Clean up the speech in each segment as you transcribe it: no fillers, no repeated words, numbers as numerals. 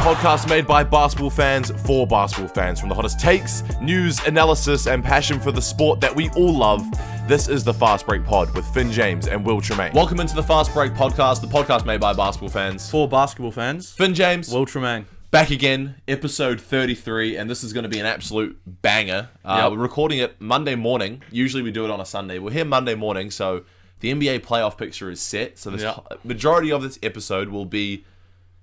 podcast made by basketball fans for basketball fans. From the hottest takes, news, analysis, and passion for the sport that we all love, this is the Fast Break Pod with Finn James and Will Tremaine. Welcome into the Fast Break Podcast, the podcast made by basketball fans. For basketball fans. Finn James. Will Tremaine. Back again, episode 33, and this is going to be an absolute banger. We're recording it Monday morning. Usually we do it on a Sunday. We're here Monday morning, so the NBA playoff picture is set. So the majority of this episode will be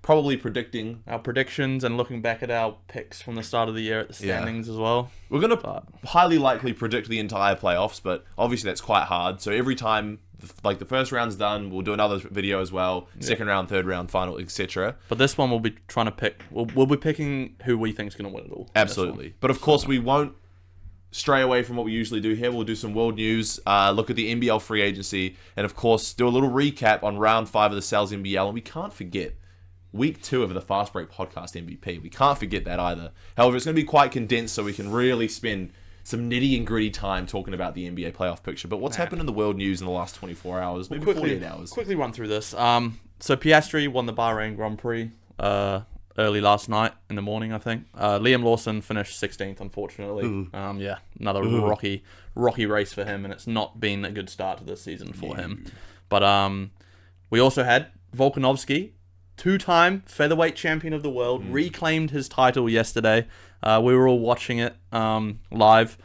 probably predicting our predictions and looking back at our picks from the start of the year at the standings as well. We're going to highly likely predict the entire playoffs, but obviously that's quite hard. So every time the first round's done, we'll do another video as well. Second round, third round, final, etc. But this one we'll be trying to pick. We'll be picking who we think is going to win it all. Absolutely. But of course, we won't stray away from what we usually do here. We'll do some world news, look at the NBL free agency, and of course, do a little recap on round 5 of the Sal's NBL. And we can't forget week 2 of the Fast Break Podcast MVP. We can't forget that either. However, it's going to be quite condensed, so we can really spend some nitty and gritty time talking about the NBA playoff picture. But what's happened in the world news in the last 24 hours, maybe 48 hours? Quickly run through this. So Piastri won the Bahrain Grand Prix early last night in the morning, I think. Liam Lawson finished 16th, unfortunately. Another rocky race for him, and it's not been a good start to this season for him. But we also had Volkanovski, two-time featherweight champion of the world, reclaimed his title yesterday. We were all watching it live.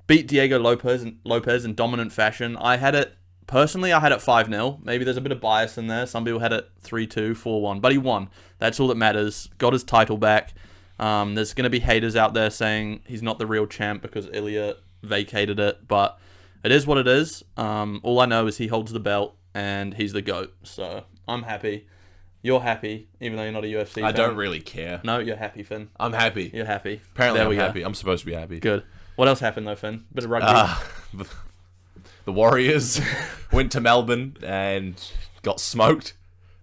Beat Diego Lopez in dominant fashion. I had it 5-0. Maybe there's a bit of bias in there. Some people had it 3-2, 4-1. But he won. That's all that matters. Got his title back. There's going to be haters out there saying he's not the real champ because Ilya vacated it. But it is what it is. All I know is he holds the belt and he's the GOAT. So I'm happy. You're happy, even though you're not a UFC fan. I don't really care. No, you're happy, Finn. I'm happy. You're happy. Apparently I'm happy. I'm supposed to be happy. Good. What else happened, though, Finn? Bit of rugby. The Warriors went to Melbourne and got smoked.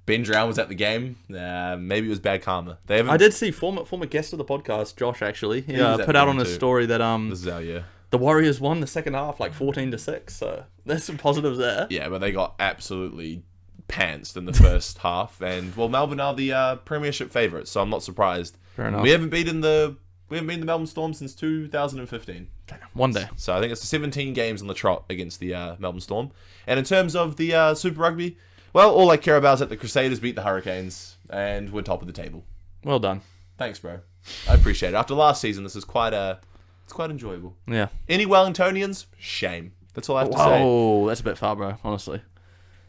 Ben Drown was at the game. Maybe it was bad karma. I did see former guest of the podcast, Josh, actually. He put out on his story that this is our year. The Warriors won the second half, 14-6. So there's some positives there. Yeah, but they got absolutely pantsed in the first half, and Melbourne are the premiership favourites, so I'm not surprised. Fair enough. We haven't beaten the Melbourne Storm since 2015. One day. So I think it's 17 games on the trot against the Melbourne Storm. And in terms of the Super Rugby, all I care about is that the Crusaders beat the Hurricanes, and we're top of the table. Well done. Thanks, bro. I appreciate it. After last season, this is it's quite enjoyable. Yeah. Any Wellingtonians? Shame. That's all I have to say. Oh, that's a bit far, bro. Honestly.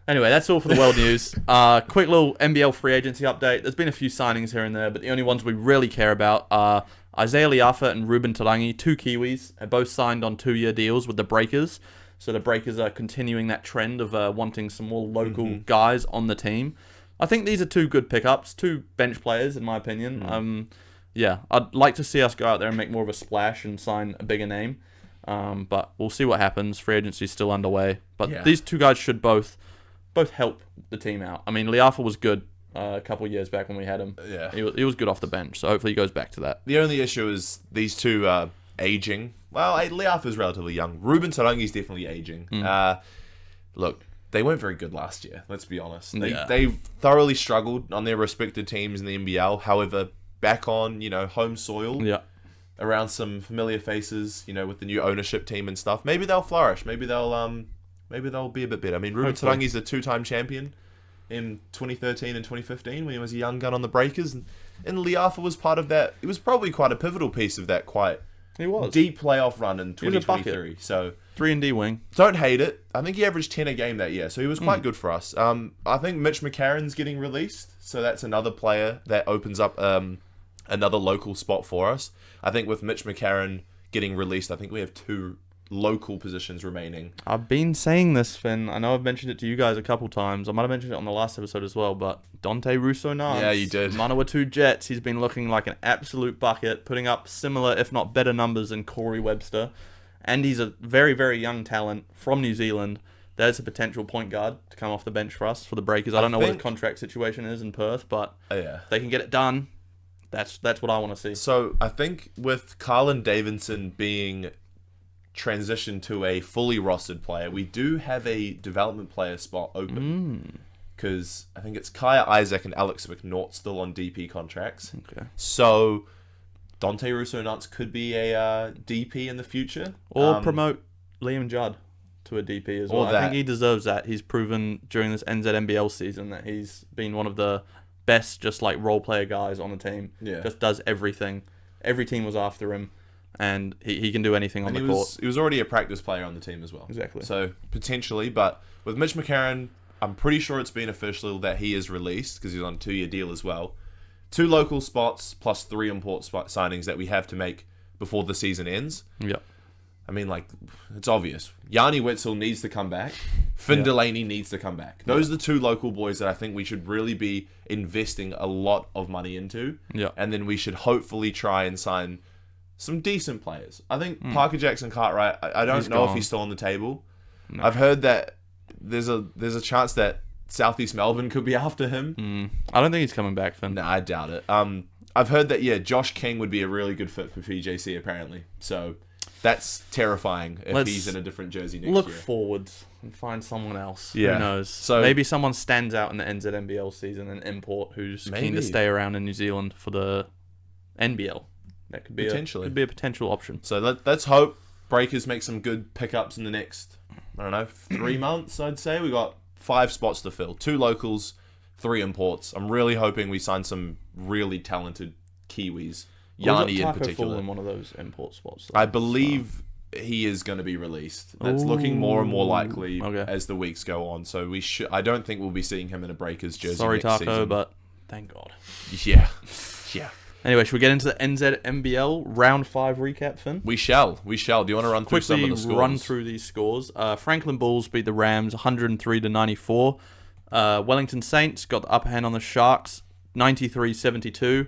Anyway, that's all for the world news. Quick little NBL free agency update. There's been a few signings here and there, but the only ones we really care about are Isaiah Liafa and Ruben Tarangi, two Kiwis, are both signed on 2-year deals with the Breakers. So the Breakers are continuing that trend of wanting some more local guys on the team. I think these are two good pickups, two bench players, in my opinion. I'd like to see us go out there and make more of a splash and sign a bigger name. But we'll see what happens. Free agency is still underway. But these two guys should both help the team out. I mean, Liafa was good a couple of years back when we had him. Yeah. He was good off the bench, so hopefully he goes back to that. The only issue is these two are aging. Well, Liafa's relatively young. Ruben Tarangi's definitely aging. Look, they weren't very good last year, let's be honest. They thoroughly struggled on their respective teams in the NBL. However, back on, home soil, around some familiar faces, with the new ownership team and stuff, maybe they'll flourish. Maybe they'll be a bit better. I mean, Ruben Tarangi's a 2-time champion in 2013 and 2015 when he was a young gun on the Breakers. And Liafa was part of that. It was probably quite a pivotal piece of that deep playoff run in 2023. So 3-and-D wing. Don't hate it. I think he averaged 10 a game that year, so he was quite good for us. I think Mitch McCarron's getting released, so that's another player that opens up another local spot for us. I think with Mitch McCarron getting released, I think we have 2 local positions remaining. I've been saying this, Finn. I know I've mentioned it to you guys a couple times. I might have mentioned it on the last episode as well, but Dante Russo-Nance. Yeah, you did. Manawatu Jets. He's been looking like an absolute bucket, putting up similar, if not better numbers than Corey Webster. And he's a very, very young talent from New Zealand. There's a potential point guard to come off the bench for us, for the Breakers. I don't know what his contract situation is in Perth, but if they can get it done, that's what I want to see. So I think with Carlin Davidson being transitioned to a fully rostered player, we do have a development player spot open. because I think it's Kaya Isaac and Alex McNaught still on DP contracts. Okay. So Dante Russo-Nuts could be a DP in the future. Or promote Liam Judd to a DP as well. I think he deserves that. He's proven during this NZNBL season that he's been one of the best just like role player guys on the team. Yeah. Just does everything. Every team was after him, and he can do anything on the court. He was already a practice player on the team as well. Exactly. So potentially, but with Mitch McCarron, I'm pretty sure it's been official that he is released because he's on a 2-year deal as well. 2 local spots plus 3 import signings that we have to make before the season ends. Yeah. I mean, like, it's obvious. Yanni Wetzel needs to come back. Finn Delaney needs to come back. Those are the 2 local boys that I think we should really be investing a lot of money into. Yeah. And then we should hopefully try and sign some decent players. I think Parker Jackson Cartwright, I don't know if he's still on the table. No. I've heard that there's a chance that Southeast Melbourne could be after him. I don't think he's coming back, Finn. No, I doubt it. I've heard that, Josh King would be a really good fit for PJC, apparently. So that's terrifying if he's in a different jersey next year. Look forwards and find someone else. Yeah. Who knows? So maybe someone stands out in the NZNBL season and import who's keen to stay around in New Zealand for the NBL. That could be potentially a potential option. So let's hope Breakers make some good pickups in the next, 3 months, I'd say. We got 5 spots to fill. 2 locals, 3 imports. I'm really hoping we sign some really talented Kiwis. Yanni in particular. In one of those import spots. I believe he is going to be released. That's looking more and more likely as the weeks go on. So I don't think we'll be seeing him in a Breakers jersey Sorry, next Taco, season. but thank God. Yeah. Anyway, should we get into the NZNBL Round 5 recap, Finn? We shall. Do you want to run through some of the scores? Run through these scores. Franklin Bulls beat the Rams 103-94. Wellington Saints got the upper hand on the Sharks 93-72.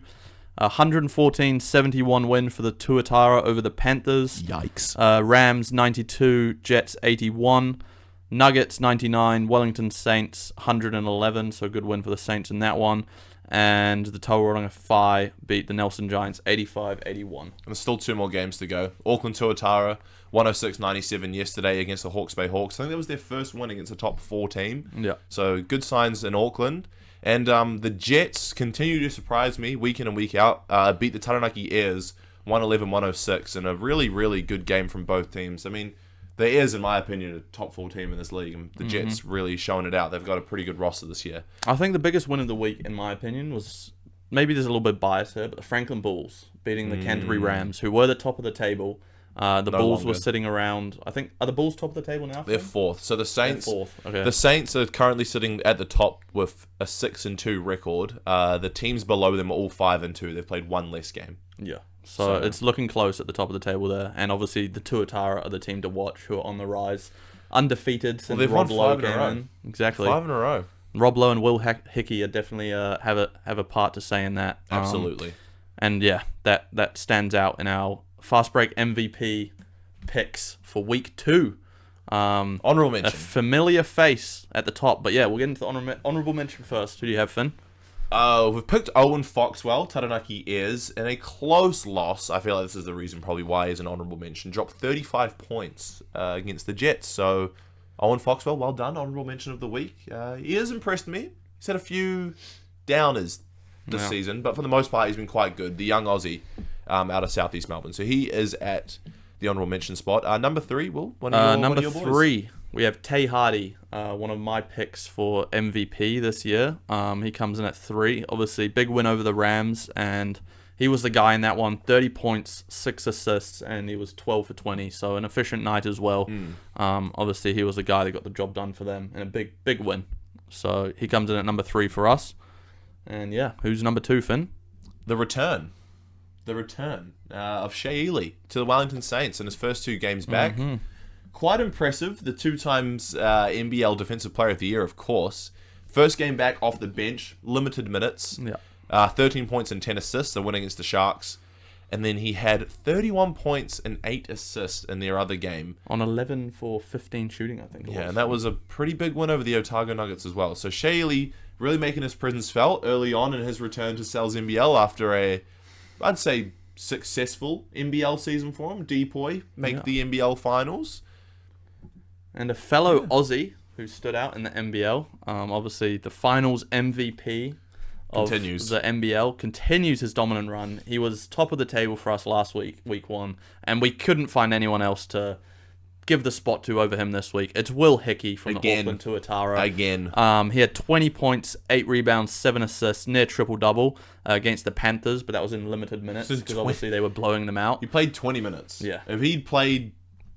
114-71 win for the Tuatara over the Panthers. Yikes. Rams 92, Jets 81. Nuggets 99, Wellington Saints 111. So good win for the Saints in that one. And the Tauranga Phi beat the Nelson Giants 85-81. And there's still 2 more games to go. Auckland Tuatara 106-97 yesterday against the Hawke's Bay Hawks. I think that was their first win against a top 4 team. Yeah. So good signs in Auckland. And the Jets continue to surprise me week in and week out. Beat the Taranaki Airs 111-106 in a really, really good game from both teams. I mean, the Airs, in my opinion, are a top 4 team in this league. And the Jets really showing it out. They've got a pretty good roster this year. I think the biggest win of the week, in my opinion, was, maybe there's a little bit of bias here, but the Franklin Bulls beating the Canterbury Rams, who were the top of the table. The Bulls were sitting around, I think, are the Bulls top of the table now? They're 4th. So the Saints, They're 4th. Okay. The Saints are currently sitting at the top with a 6-2 record. The teams below them are all 5-2. They've played 1 less game. Yeah. So it's looking close at the top of the table there. And obviously the Tuatara are the team to watch, who are on the rise. Undefeated since Rob Lowe came in. Exactly. 5 in a row. Rob Lowe and Will Hickey are definitely have a part to say in that. Absolutely. And yeah, that stands out in our Fast Break MVP picks for week 2. Honorable mention. A familiar face at the top. But yeah, we'll get into the honorable mention first. Who do you have, Finn? We've picked Owen Foxwell, Taranaki Airs, in a close loss. I feel like this is the reason probably why he's an honorable mention. Dropped 35 points against the Jets. So, Owen Foxwell, well done. Honorable mention of the week. He has impressed me. He's had a few downers this season, but for the most part, he's been quite good. The young Aussie out of Southeast Melbourne. So, he is at the honorable mention spot. Number 3, Will? Number 3. We have Tay Hardy, one of my picks for MVP this year. He comes in at 3. Obviously, big win over the Rams, and he was the guy in that one. 30 points, 6 assists, and he was 12 for 20. So an efficient night as well. Obviously, he was the guy that got the job done for them, and a big win. So he comes in at number 3 for us. And yeah, who's number 2, Finn? The return of Shea Ely to the Wellington Saints in his first 2 games back. Quite impressive. The 2 times NBL Defensive Player of the Year, of course. First game back off the bench, limited minutes. 13 points and 10 assists, the win against the Sharks. And then he had 31 points and 8 assists in their other game. On 11 for 15 shooting, I think it was. Yeah, and that was a pretty big win over the Otago Nuggets as well. So Shea Ely really making his presence felt early on in his return to Sal's NBL after I'd say, successful NBL season for him. Depoy make the NBL finals. And a fellow Aussie who stood out in the NBL. Obviously, the finals MVP of the NBL continues his dominant run. He was top of the table for us last week, week 1, and we couldn't find anyone else to give the spot to over him this week. It's Will Hickey from the Auckland Tuatara. Again. He had 20 points, 8 rebounds, 7 assists, near triple-double against the Panthers, but that was in limited minutes because obviously they were blowing them out. He played 20 minutes. Yeah. If he'd played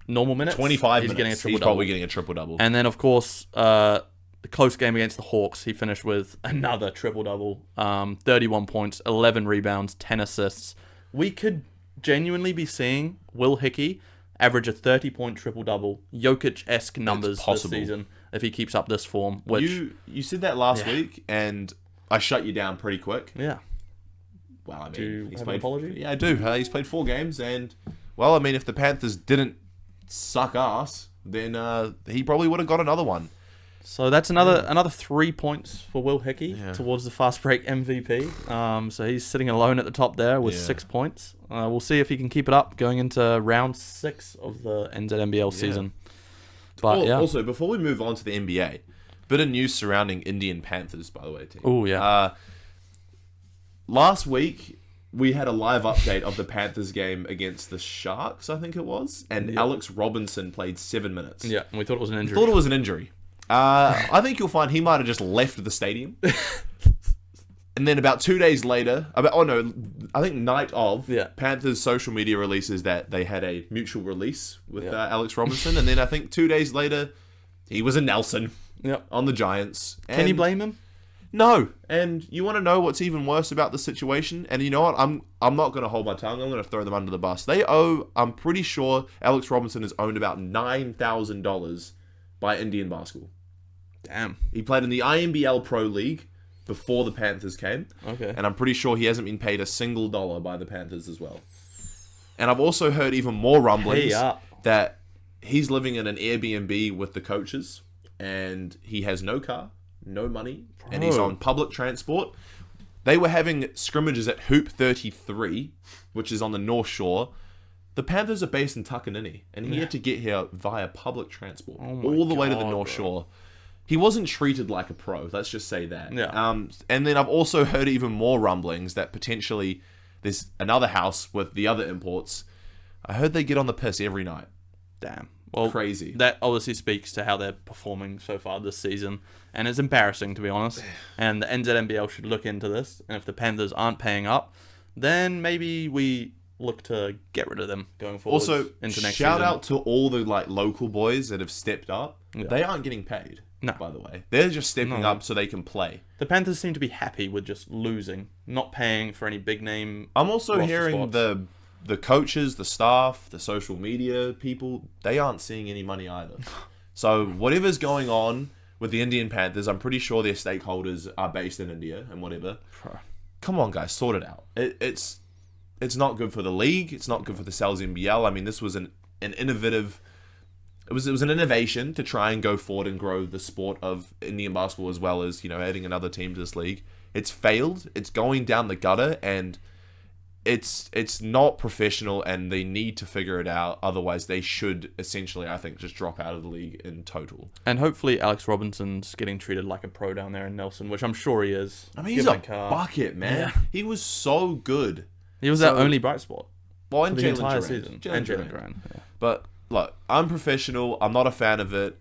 normal minutes, 25 he's minutes, getting a triple-double. he's probably getting a triple-double. And then, of course, the close game against the Hawks, he finished with another triple-double. 31 points, 11 rebounds, 10 assists. We could genuinely be seeing Will Hickey average a 30-point triple-double, Jokic-esque numbers this season if he keeps up this form. Which you said that last week, and I shut you down pretty quick. Yeah. Well, I mean, do you he's have played. an apology? Yeah, I do. He's played 4 games, and well, I mean, if the Panthers didn't suck ass, then he probably would have got another one. So that's another 3 points for Will Hickey towards the fast break MVP. So he's sitting alone at the top there with 6 points. We'll see if he can keep it up going into round 6 of the NZNBL season. But also, before we move on to the NBA, bit of news surrounding Indian Panthers, by the way, team. Oh yeah. Last week we had a live update of the Panthers game against the Sharks, I think it was, and Alex Robinson played 7 minutes. Yeah, and we thought it was an injury. Thought it was an injury. I think you'll find he might have just left the stadium. And then about 2 days later, I think night of, Panthers social media releases that they had a mutual release with Alex Robinson. And then I think 2 days later, he was a Nelson on the Giants. Can you blame him? No. And you want to know what's even worse about the situation? And you know what? I'm not going to hold my tongue. I'm going to throw them under the bus. I'm pretty sure Alex Robinson is owned about $9,000 by Indian basketball. Damn. He played in the INBL Pro League before the Panthers came. Okay. And I'm pretty sure he hasn't been paid a single dollar by the Panthers as well. And I've also heard even more rumblings that he's living in an Airbnb with the coaches and he has no car, no money, and he's on public transport. They were having scrimmages at Hoop 33, which is on the North Shore. The Panthers are based in Takanini, and he had to get here via public transport all the way to the North Shore. He wasn't treated like a pro, let's just say that. Yeah. And then I've also heard even more rumblings that potentially there's another house with the other imports. I heard they get on the piss every night. Damn. Well, crazy. That obviously speaks to how they're performing so far this season, and it's embarrassing, to be honest. And the NZNBL should look into this, and if the Panthers aren't paying up, then maybe we look to get rid of them going forward. Also, into next shout season. out to all the local boys that have stepped up. Yeah. They aren't getting paid. No. By the way, they're just stepping up so they can play. The Panthers seem to be happy with just losing, not paying for any big name. I'm also hearing spots. the coaches, the staff, the social media people, they aren't seeing any money either. So whatever's going on with the Indian Panthers, I'm pretty sure their stakeholders are based in India and whatever. Come on, guys, sort it out. It's not good for the league. It's not good for the Sal's NBL. I mean, this was an innovative. It was an innovation to try and go forward and grow the sport of Indian basketball as well as, adding another team to this league. It's failed. It's going down the gutter, and it's not professional, and they need to figure it out. Otherwise, they should essentially, I think, just drop out of the league in total. And hopefully Alex Robinson's getting treated like a pro down there in Nelson, which I'm sure he is. I mean, he's a bucket, man. Yeah. He was so good. He was our only bright spot. Well, and the Jalen entire Duran. season. And Jalen Duran. Yeah. But look, I'm professional. I'm not a fan of it.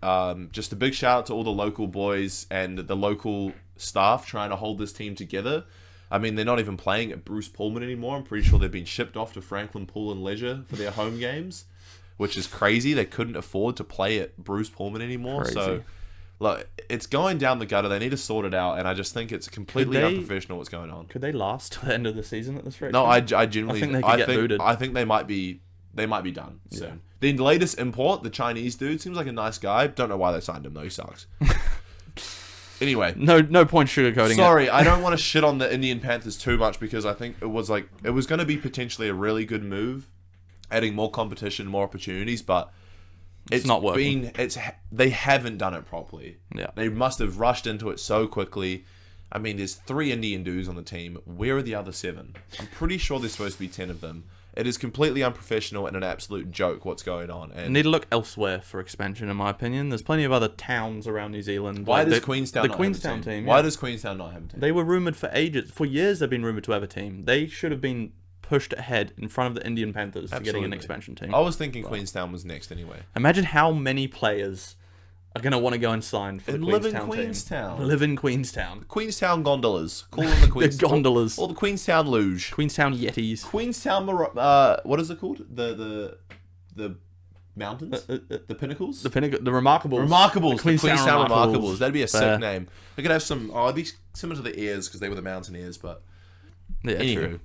Just a big shout out to all the local boys and the local staff trying to hold this team together. I mean, they're not even playing at Bruce Pullman anymore. I'm pretty sure they've been shipped off to Franklin Pool and Leisure for their home games, which is crazy. They couldn't afford to play at Bruce Pullman anymore. Crazy. So, look, it's going down the gutter. They need to sort it out, and I just think it's completely unprofessional what's going on. Could they last to the end of the season at this rate? No, I genuinely think they could get booted. I think they might be done soon. Yeah. The latest import, the Chinese dude, seems like a nice guy. Don't know why they signed him though. He sucks. Anyway, no point sugarcoating. Sorry, I don't want to shit on the Indian Panthers too much because I think it was going to be potentially a really good move, adding more competition, more opportunities, but it's not working. They haven't done it properly. Yeah, they must have rushed into it so quickly. I mean, there's 3 Indian dudes on the team. Where are the other 7? I'm pretty sure there's supposed to be 10 of them. It is completely unprofessional and an absolute joke what's going on. And need to look elsewhere for expansion, in my opinion. There's plenty of other towns around New Zealand. Why does Queenstown not Queenstown have a team? team? Why does Queenstown not have a team? They were rumoured for ages. For years, they've been rumoured to have a team. They should have been pushed ahead in front of the Indian Panthers for getting an expansion team. I was thinking Queenstown was next anyway. Imagine how many players are going to want to go and sign for the Queenstown team. Live in Queenstown. Queenstown gondolas. Call them the Queenstown. The gondolas. Or the Queenstown Luge. Queenstown Yetis. Queenstown, what is it called? The mountains? The pinnacles? The Remarkables. Remarkables. The Queenstown Remarkables. That'd be a sick name. They could have some, it'd be similar to the Ears because they were the Mountaineers, but... Yeah, true.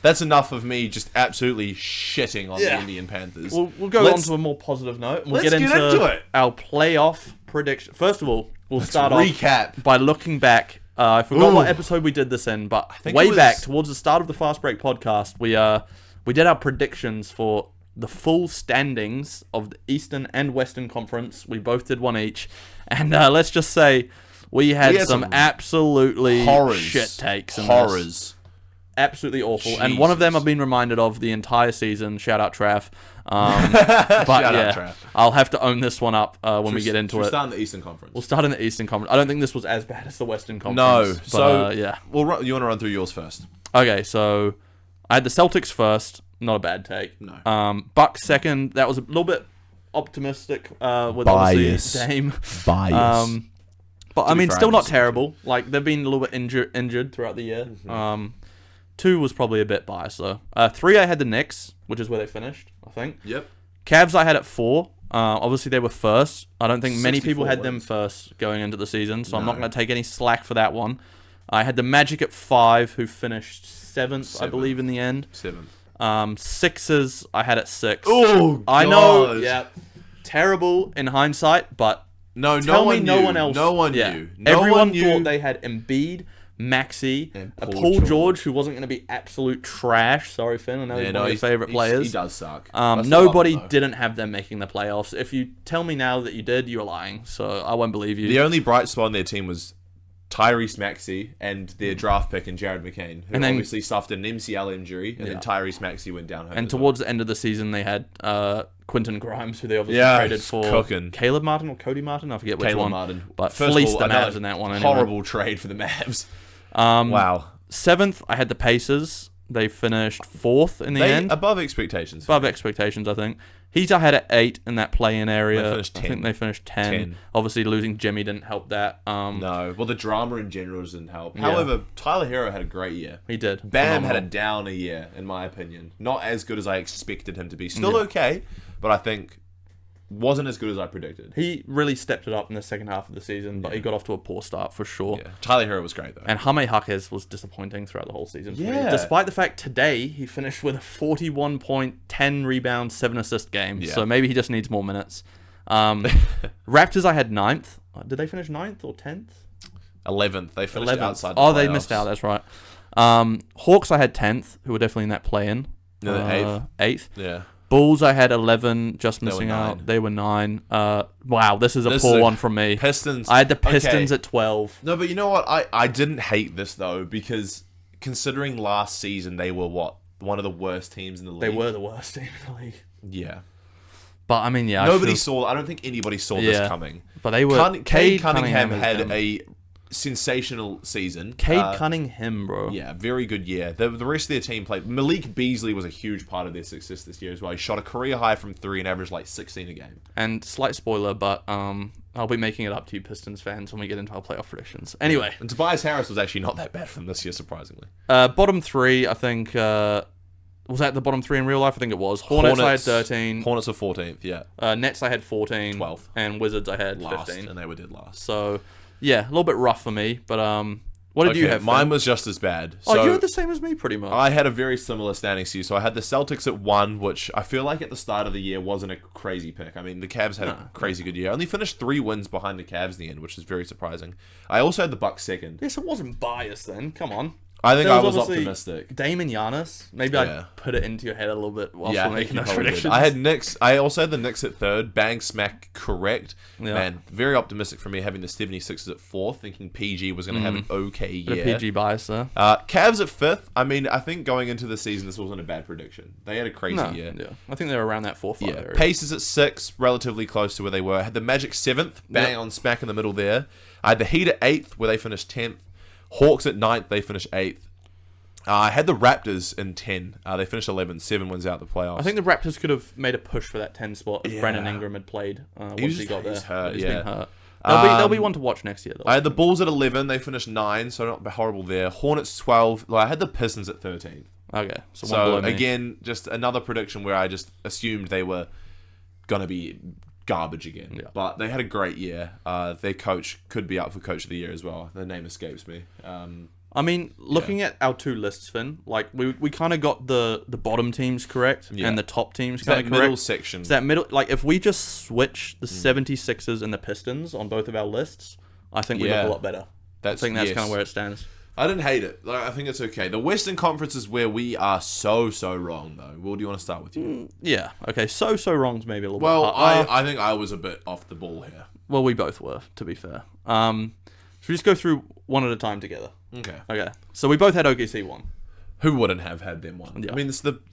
That's enough of me just absolutely shitting on the Indian Panthers. We'll go on to a more positive note. We'll get into our playoff prediction. First of all, let's start off by looking back. I forgot what episode we did this in, but way back towards the start of the Fast Break podcast, we did our predictions for the full standings of the Eastern and Western Conference. We both did one each, and let's just say we had some absolutely shit takes. Horrors. Absolutely awful. Jesus. And one of them I've been reminded of the entire season. Shout out Trav. But Trav. I'll have to own this one up when we get into it. We'll start in the Eastern Conference. We'll start in the Eastern Conference. I don't think this was as bad as the Western Conference. No. But, so, yeah. Well, you want to run through yours first? Okay, so I had the Celtics first. Not a bad take. No. Bucks second. That was a little bit optimistic with obviously Dame. Bias. But I mean, still not terrible. Like, they've been a little bit injured throughout the year. Mm-hmm. 2 was probably a bit biased, though. 3, I had the Knicks, which is where they finished, I think. Yep. Cavs, I had at 4. Obviously, they were first. I don't think many people had them first going into the season, so I'm not going to take any slack for that one. I had the Magic at 5, who finished 7th, I believe, in the end. 7th. Sixers, I had at 6. Oh, God. I know, yeah. Terrible in hindsight, but no one else. No one knew. Everyone thought they had Embiid, Maxey, Paul George, who wasn't going to be absolute trash. Sorry, Finn. I know he's one of your favorite players. He does suck. Nobody didn't have them making the playoffs. If you tell me now that you did, you're lying. So I won't believe you. The only bright spot on their team was Tyrese Maxey and their draft pick and Jared McCain, who obviously suffered an MCL injury, and then Tyrese Maxey went down home. And towards the end of the season, they had Quentin Grimes, who they obviously traded for Caleb Martin or Cody Martin. I forget which one. Martin. But fleeced the Mavs in that one. Anyway. Horrible trade for the Mavs. Wow. 7th, I had the Pacers. They finished 4th in the end. Above expectations. Above expectations, I think. Heat I had at 8 in that play-in area. I think they finished 10. Obviously, losing Jimmy didn't help that. No. Well, the drama in general didn't help. However, Tyler Hero had a great year. He did. Bam had a downer year, in my opinion. Not as good as I expected him to be. Still okay, but I think wasn't as good as I predicted. He really stepped it up in the second half of the season, but he got off to a poor start for sure. Yeah. Tyler Hero was great, though. And Jaime Jaquez was disappointing throughout the whole season. Yeah. Despite the fact today he finished with a 41 point, 10 rebound, 7 assist game. Yeah. So maybe he just needs more minutes. Raptors I had 9th. Did they finish 9th or 10th? 11th. They finished 11th. Outside the playoffs. They missed out. That's right. Hawks I had 10th, who were definitely in that play-in. No, 8th. Yeah. Bulls, I had 11, just missing out. They were 9. Wow, this is a poor one from me. Pistons. I had the Pistons at 12. No, but you know what? I didn't hate this, though, because considering last season, they were, one of the worst teams in the league? They were the worst team in the league. Yeah. But, I mean, yeah. I don't think anybody saw this coming. But they were... Cade Cunningham had a sensational season. Cade Cunningham, bro. Yeah, very good year. The rest of their team played. Malik Beasley was a huge part of their success this year as well. He shot a career high from 3 and averaged like 16 a game. And slight spoiler, but I'll be making it up to you Pistons fans when we get into our playoff predictions. Anyway. And Tobias Harris was actually not that bad from this year, surprisingly. Bottom 3, I think... was that the bottom 3 in real life? I think it was. Hornets I had 13. Hornets are 14th, yeah. Nets I had 14. 12th. And Wizards I had last, 15. And they were dead last. So... yeah, a little bit rough for me, but what did you have? Mine was just as bad. So you had the same as me, pretty much. I had a very similar standings to you. So I had the Celtics at 1, which I feel like at the start of the year wasn't a crazy pick. I mean, the Cavs had a crazy good year. Only finished 3 wins behind the Cavs in the end, which is very surprising. I also had the Bucks second. Yes, it wasn't biased then. Come on. I think There I was was obviously optimistic. Dame and Giannis. Maybe Yeah. I'd put it into your head a little bit whilst Yeah, we're I think making you those probably did. predictions. I had Knicks. I also had the Knicks at third. Bang smack correct. Yeah. Man, very optimistic for me having the 76ers at fourth, thinking PG was going to have an okay Bit year. of PG bias there. Cavs at fifth. I mean, I think going into the season, this wasn't a bad prediction. They had a crazy year. Yeah. I think they're around that 4-5 area. Pacers at six, relatively close to where they were. I had the Magic seventh, bang on smack in the middle there. I had the Heat at eighth, where they finished 10th. Hawks at ninth, they finished eighth. I had the Raptors in 10. They finished 11th, 7 wins out the playoffs. I think the Raptors could have made a push for that 10 spot if Brandon Ingram had played once he got there. He's hurt, He's yeah. been hurt. They'll be one to watch next year, though. I had the Bulls at 11. They finished 9, so not horrible there. Hornets 12. I had the Pistons at 13. Okay. So So, again, just another prediction where I just assumed they were going to be garbage again. Yeah. But they had a great year. Their coach could be up for Coach of the Year as well. The name escapes me. I mean, looking at our two lists, Finn, like we kind of got the bottom teams correct and the top teams kind of correct. Middle section. It's that middle, like if we just switch the 76ers and the Pistons on both of our lists, I think we look a lot better. I think that's kind of where it stands. I didn't hate it. Like, I think it's okay. The Western Conference is where we are so wrong, though. Will, do you want to start with you? Yeah. Okay. So wrong's maybe a little Well, bit hard. I think I was a bit off the ball here. Well, we both were, to be fair. Should we just go through one at a time together? Okay. So we both had OKC one. Who wouldn't have had them one? Yeah. I mean,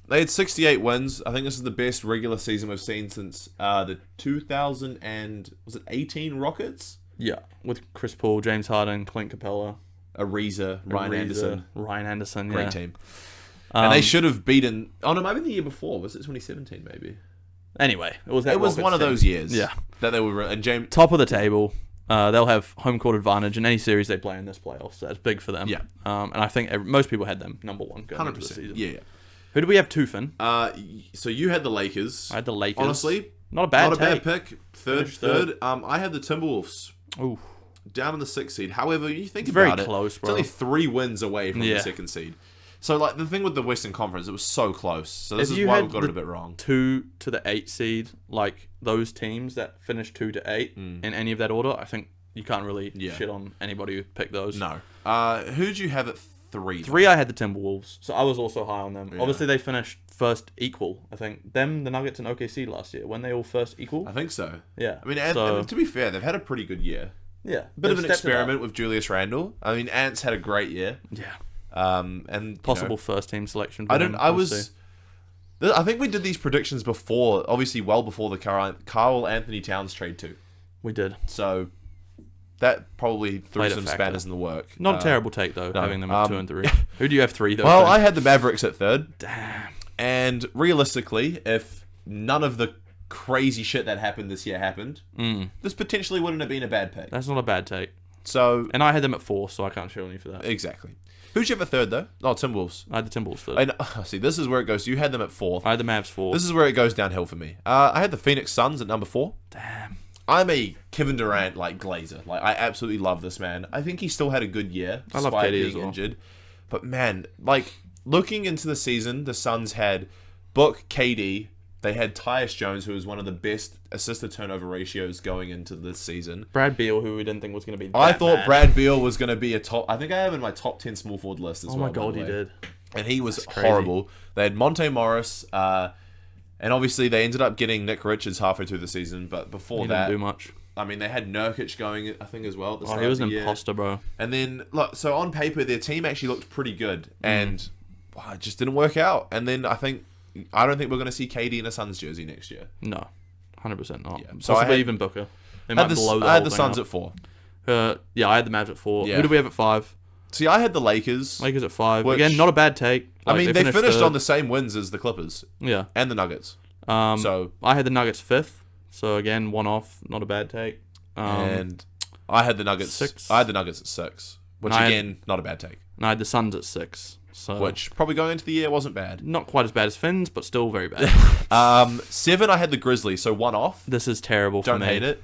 they had 68 wins. I think this is the best regular season we've seen since the 2018 Rockets? Yeah. With Chris Paul, James Harden, Clint Capella. Ariza, Ryan Anderson. Ryan Anderson, Great team. And they should have beaten... Oh, no, maybe the year before. Was it 2017, maybe? Anyway, it was that It was Rockets one of team. those years. Yeah. That they were... And James... Top of the table. They'll have home court advantage in any series they play in this playoffs. So that's big for them. Yeah. And I think most people had them number one going 100%. into the season. Yeah. Who do we have two, Finn? So you had the Lakers. I had the Lakers. Honestly, not a bad not a take. bad pick. Third. I had the Timberwolves. Ooh. Down in the 6th seed. However, you think It's about very it, close, bro. it's only 3 wins away from the Yeah. 2nd seed. So, like, the thing with the Western Conference, it was so close. So this If is you why had we've got the it a bit wrong. 2 to the 8 seed, like those teams that finished 2 to 8 in any of that order, I think you can't really shit on anybody who picked those. No. Who'd you have at 3? 3, I had the Timberwolves, so I was also high on them. Yeah. Obviously, they finished first equal, I think. Them, the Nuggets, and OKC last year. When they all first equal? I think so. Yeah. I mean, and to be fair, they've had a pretty good year. Yeah. Bit of an experiment with Julius Randle. I mean, Ants had a great year. Yeah. And possible first team selection. I think we did these predictions before, obviously well before the Karl Anthony Towns trade too. We did. So that probably threw some spanners in the work. Not a terrible take though, having them at 2 and 3. Who do you have 3 though? Well, I had the Mavericks at 3rd. Damn. And realistically, if none of the crazy shit that happened this year happened, this potentially wouldn't have been a bad pick. That's not a bad take. So, and I had them at 4, so I can't show you for that. Exactly. Who'd you have at 3rd though? Oh, Timberwolves. I had the Timberwolves 3rd. And see, this is where it goes. You had them at 4th. I had the Mavs 4th. This is where it goes downhill for me. I had the Phoenix Suns at number 4. Damn. I'm a Kevin Durant glazer. Like, I absolutely love this man. I think he still had a good year I love despite KD being as well. injured. But man, like, looking into the season, the Suns had Book, KD. They had Tyus Jones, who was one of the best assist-to-turnover ratios going into this season. Brad Beal, who we didn't think was going to be I thought Brad Beal was going to be a top... I think I have him in my top 10 small forward list as well. Oh my god, he did. And he was horrible. They had Monte Morris, and obviously they ended up getting Nick Richards halfway through the season, but before that... didn't do much. I mean, they had Nurkic going, I think, as well at the start he was of the an imposter, bro. And then, look, so on paper, their team actually looked pretty good, and it just didn't work out. And then I don't think we're going to see KD in a Suns jersey next year. No, 100% not. Yeah. So possibly even Booker. I had the Suns at 4. Yeah, I had the Mavs at 4. Yeah. Who do we have at 5? See, I had the Lakers. Lakers at 5. Which, again, not a bad take. I mean, they finished on the same wins as the Clippers. Yeah. And the Nuggets. So I had the Nuggets 5th. So again, one off, not a bad take. And I had the Nuggets 6. I had the Nuggets at 6, which again, not a bad take. And I had the Suns at 6. So which probably going into the year wasn't bad. Not quite as bad as Finn's, but still very bad. 7, I had the Grizzlies, so one off. This is terrible for me. Don't hate it.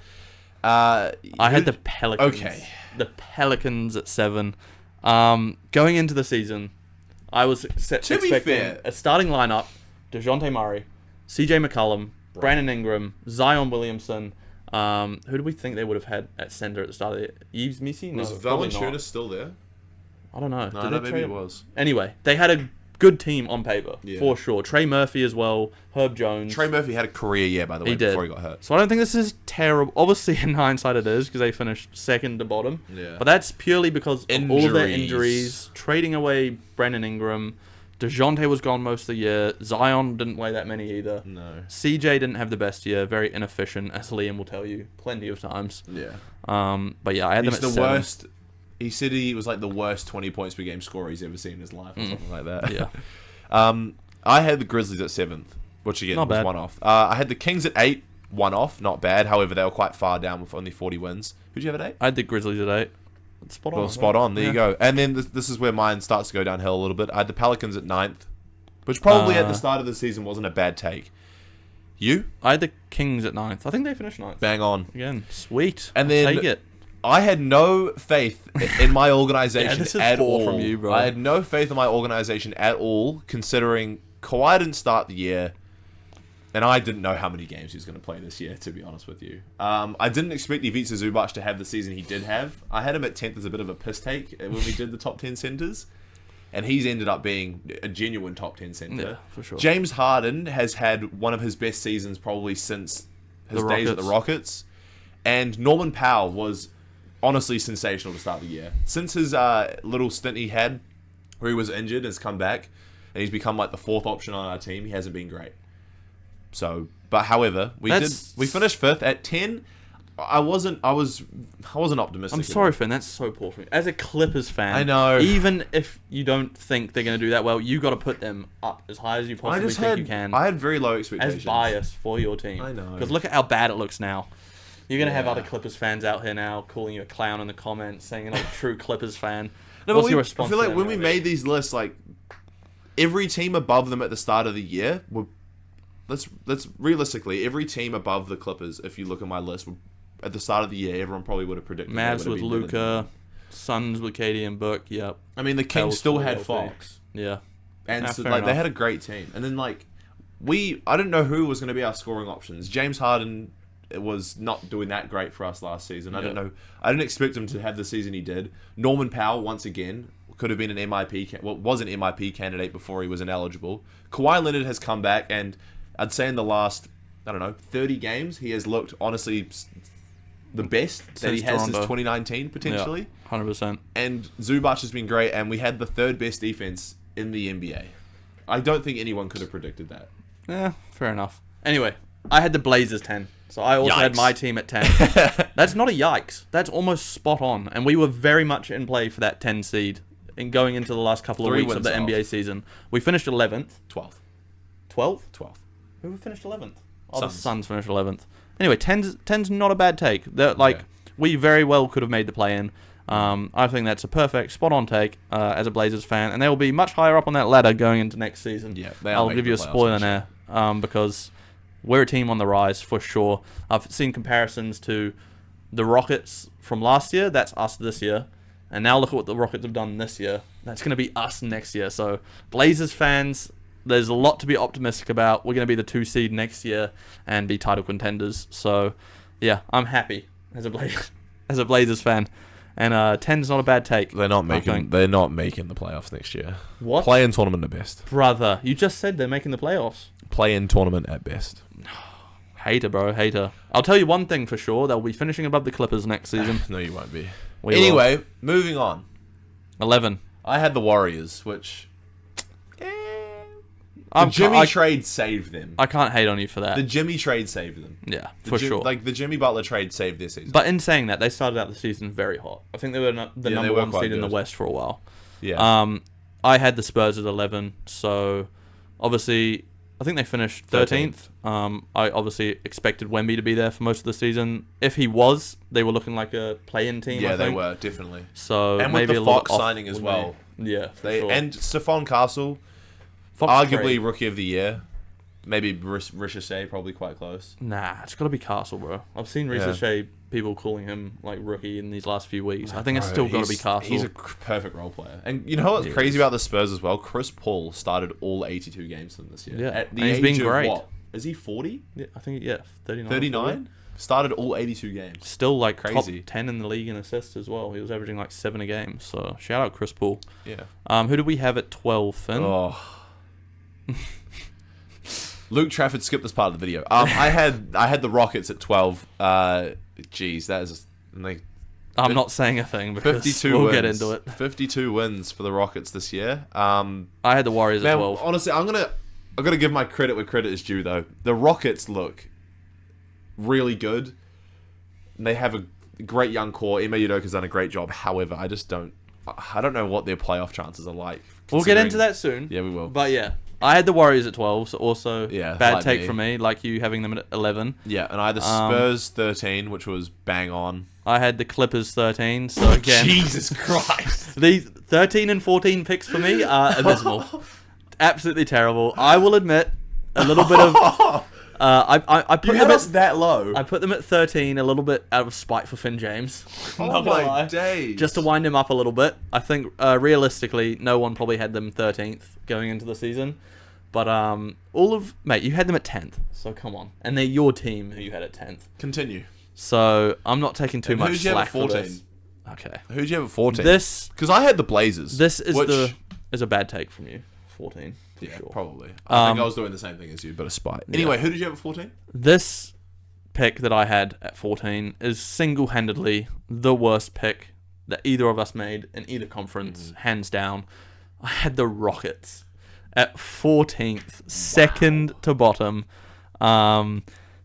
I had the Pelicans. Okay. The Pelicans at 7. Going into the season, I was expecting a starting lineup: DeJounte Murray, CJ McCollum, Brandon Ingram, Zion Williamson. Who do we think they would have had at center at the start of the year? Yves Missy? No, was Valanciunas still there? I don't know. No, maybe it was. Anyway, they had a good team on paper, for sure. Trey Murphy as well, Herb Jones. Trey Murphy had a career year, by the way, before he got hurt. So I don't think this is terrible. Obviously, in hindsight, it is, because they finished second to bottom. Yeah. But that's purely because of all of their injuries, trading away Brandon Ingram. DeJounte was gone most of the year. Zion didn't play that many either. No. CJ didn't have the best year. Very inefficient, as Liam will tell you plenty of times. Yeah. But yeah, I had them at 7. Worst. He said he was like the worst 20 points per game scorer he's ever seen in his life or something like that. Yeah. I had the Grizzlies at 7th, which again was one off. I had the Kings at 8, one off, not bad. However, they were quite far down with only 40 wins. Who'd you have at 8? I had the Grizzlies at 8. Spot on. Well, spot on. There you go. And then this is where mine starts to go downhill a little bit. I had the Pelicans at 9th, which probably at the start of the season wasn't a bad take. You? I had the Kings at 9th. I think they finished 9th. Bang on. Again, sweet. And then take it. I had no faith in my organization at all. From you, bro. I had no faith in my organization at all, considering Kawhi didn't start the year, and I didn't know how many games he was going to play this year, to be honest with you. I didn't expect Ivica Zubac to have the season he did have. I had him at 10th as a bit of a piss take when we did the top 10 centers, and he's ended up being a genuine top 10 center. Yeah, for sure. James Harden has had one of his best seasons probably since his days at the Rockets, and Norman Powell was honestly sensational to start the year. Since his little stint he had where he was injured and has come back and he's become like the 4th option on our team, he hasn't been great. So, but however, we finished 5th at 10. I wasn't optimistic. I'm sorry, Finn. That's so poor for me. As a Clippers fan, I know. Even if you don't think they're going to do that well, you got to put them up as high as you possibly think you can. I had very low expectations. As bias for your team. I know. Because look at how bad it looks now. You're going to have other Clippers fans out here now calling you a clown in the comments, saying you're not a true Clippers fan. No, What's but your response? I feel like when we made these lists, like every team above them at the start of the year, let's realistically, every team above the Clippers, if you look at my list, at the start of the year, everyone probably would have predicted. Mavs with Luka, Suns with KD and Book. Yep. I mean, the Kings still had Fox. Yeah. And so, like, they had a great team, and then like I didn't know who was going to be our scoring options. James Harden. It was not doing that great for us last season. I don't know. I didn't expect him to have the season he did. Norman Powell, once again, could have been an MIP. Was an MIP candidate before he was ineligible. Kawhi Leonard has come back, and I'd say in the last, 30 games, he has looked honestly the best that he has since 2019 potentially. Yeah, 100%. And Zubac has been great, and we had the 3rd best defense in the NBA. I don't think anyone could have predicted that. Yeah, fair enough. Anyway, I had the Blazers 10. So I also had my team at 10. That's not a yikes. That's almost spot on. And we were very much in play for that 10 seed in going into the last couple of weeks of the NBA season. We finished 11th. 12th. 12th? 12th. Who finished 11th? Oh, the Suns finished 11th. Anyway, 10's not a bad take. We very well could have made the play-in. I think that's a perfect, spot-on take as a Blazers fan. And they will be much higher up on that ladder going into next season. Yeah, I'll give you a spoiler now because we're a team on the rise for sure. I've seen comparisons to the Rockets from last year. That's us this year. And now look at what the Rockets have done this year. That's going to be us next year. So Blazers fans, there's a lot to be optimistic about. We're going to be the 2 seed next year and be title contenders. So yeah, I'm happy as a Blazers fan. And 10's not a bad take. They're not making the playoffs next year. What? Play-in tournament at best. Brother, you just said they're making the playoffs. Play-in tournament at best. Hater, bro. Hater. I'll tell you one thing for sure. They'll be finishing above the Clippers next season. No, you won't be. Anyway, moving on. 11. I had the Warriors, which... The Jimmy trade saved them. I can't hate on you for that. The Jimmy trade saved them. Yeah, for sure. Like, the Jimmy Butler trade saved their season. But in saying that, they started out the season very hot. I think they were the number 1 seed in the West for a while. Yeah. I had the Spurs at 11, so obviously... I think they finished 13th. I obviously expected Wemby to be there for most of the season. If he was, they were looking like a play-in team. Yeah, I think. they were, definitely. So and maybe with the Fox signing as well. Yeah, sure. And Stephon Castle, arguably Rookie of the Year. Maybe Ricochet, probably quite close. Nah, it's got to be Castle, bro. I've seen Ricochet people calling him like rookie in these last few weeks. I think it's still got to be Castle. He's a perfect role player. And you know what's crazy about the Spurs as well? Chris Paul started all 82 games for them this year. Yeah, At the and he's age been of great. What? Is he 40? Yeah, I think 39. 39? Started all 82 games. Still like Crazy. top 10 in the league in assists as well. He was averaging like 7 a game. So shout out Chris Paul. Yeah. Who do we have at 12, Finn? Oh. Luke Trafford skipped this part of the video. I had the Rockets at 12. Jeez, that is like I'm not saying a thing because 52 we'll wins. get into it. 52 wins for the Rockets this year. I had the Warriors at 12. Honestly, I'm gonna give my credit where credit is due though. The Rockets look really good. They have a great young core. Ime Udoka's done a great job. However, I don't know what their playoff chances are like. We'll get into that soon. Yeah, we will. But yeah, I had the Warriors at 12, so also bad like take me. from me, like you having them at 11. Yeah, and I had the Spurs 13, which was bang on. I had the Clippers 13, so again... Jesus Christ. These 13 and 14 picks for me are abysmal. Absolutely terrible. I will admit, a little bit of... I put them at that low. I put them at 13 a little bit out of spite for Finn James. Oh my days. Just to wind him up a little bit. I think realistically, no one probably had them 13th going into the season. But mate, you had them at 10th. So come on. And they're your team who you had at 10th. Continue. So I'm not taking too much who'd you have slack at for 14? this. Okay. Who'd you have at 14? Because I had the Blazers. This is is a bad take from you. 14. Yeah, sure. probably. I think I was doing the same thing as you, but a spite. Anyway, who did you have at 14? This pick that I had at 14 is single-handedly the worst pick that either of us made in either conference, hands down. I had the Rockets at 14th, second to bottom.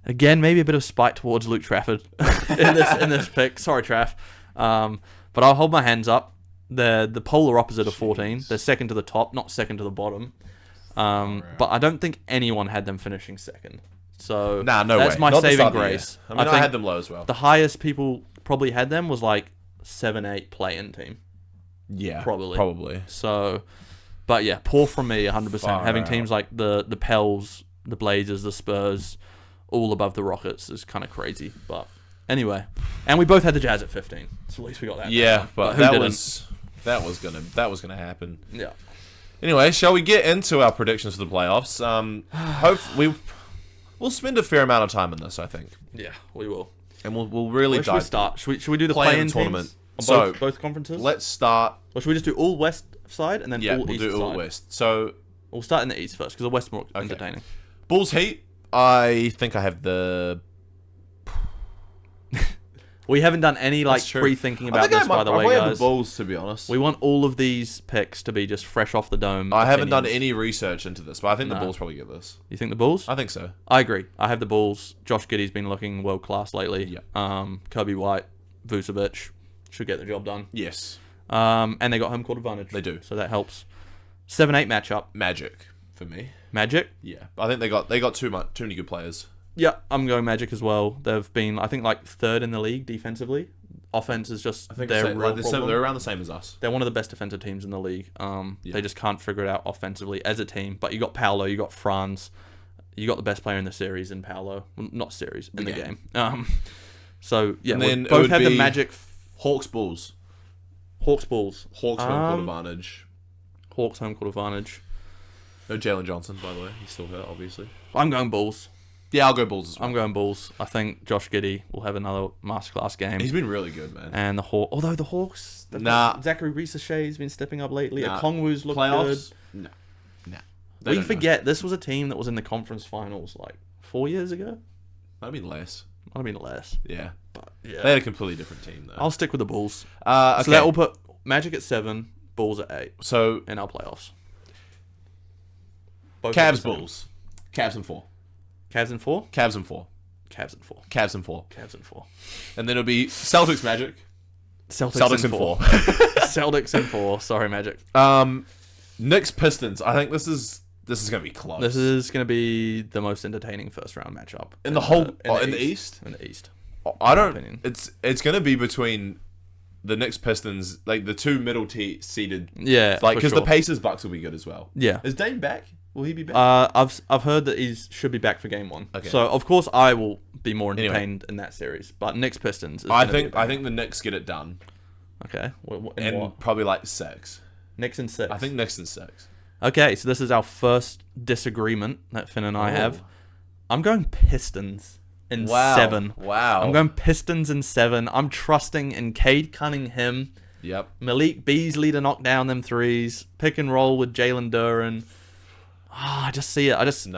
Again, maybe a bit of spite towards Luke Trafford in this pick. Sorry, Traff. But I'll hold my hands up. They're the polar opposite of 14. They're second to the top, not second to the bottom. But I don't think anyone had them finishing second. So that's my saving grace. I mean, I had them low as well. The highest people probably had them was like 7-8 play-in team. Yeah, probably. So, but yeah, poor from me, 100%. Having teams like the Pels, the Blazers, the Spurs, all above the Rockets is kind of crazy. But anyway, and we both had the Jazz at 15. So at least we got that. Yeah, but who didn't? that was gonna happen. Yeah. Anyway, shall we get into our predictions for the playoffs? We'll spend a fair amount of time on this, I think. Yeah, we will. And we'll really Where should we start? Should we do the play-in play-in tournament teams on both conferences? Let's start. Or should we just do all West side and then all we'll East do all side? West. So We'll start in the East first because the West more entertaining. Bulls Heat. I think I have the. We haven't done any pre-thinking about this, by the way, I have guys. the Bulls, to be honest. We want all of these picks to be just fresh off the dome. I haven't done any research into this, but I think the Bulls probably get this. You think the Bulls? I think so. I agree. I have the Bulls. Josh Giddey's been looking world class lately. Yeah. Kobe White, Vucevic should get the job done. Yes. And they got home court advantage. They do. So that helps. 7-8 matchup. Magic for me. Magic? Yeah. I think they got too many good players. Yeah, I'm going Magic as well. They've been, I think, third in the league defensively. Offense is just their real problem. They're around the same as us. They're one of the best defensive teams in the league. They just can't figure it out offensively as a team. But you got Paolo, you got Franz, you got the best player in the series in Paolo. Well, not series, in the game. So, yeah, and then we both have the Magic. Hawks Bulls. Hawks Bulls. Hawks home court advantage. Hawks home court advantage. No Jalen Johnson, by the way. He's still hurt, obviously. I'm going Bulls. Yeah, I'll go Bulls as well. I'm going Bulls. I think Josh Giddey will have another masterclass game. He's been really good, man. And the Hawks, Zachary Reese-Shay's been stepping up lately. Okongwu's looked playoffs? good. No. We forget this was a team that was in the conference finals 4 years ago. Might have been less. Yeah. But yeah. They had a completely different team, though. I'll stick with the Bulls. Okay. So that will put Magic at 7, Bulls at 8. So in our playoffs. Cavs Bulls. Cavs and 4. Cavs and 4? Cavs and 4. Cavs and 4. Cavs and 4. Cavs and 4. And then it'll be Celtics Magic. Celtics and 4. Celtics and 4. Sorry, Magic. Knicks Pistons. I think this is going to be close. This is going to be the most entertaining first round matchup in the East. In the East. I don't. It's going to be between the Knicks Pistons, the two middle seeded. Yeah, because the Pacers Bucks will be good as well. Yeah. Is Dame back? Will he be back? I've heard that he should be back for game 1. Okay. So of course I will be more entertained in that series. But Knicks Pistons. I think the Knicks get it done. Okay. And probably 6. Knicks and 6. I think Knicks and 6. Okay, so this is our first disagreement that Finn and I have. I'm going Pistons in Wow. 7. Wow. I'm going Pistons in 7. I'm trusting in Cade Cunningham, Yep. Malik Beasley to knock down them threes, pick and roll with Jalen Duren. I just see it. I don't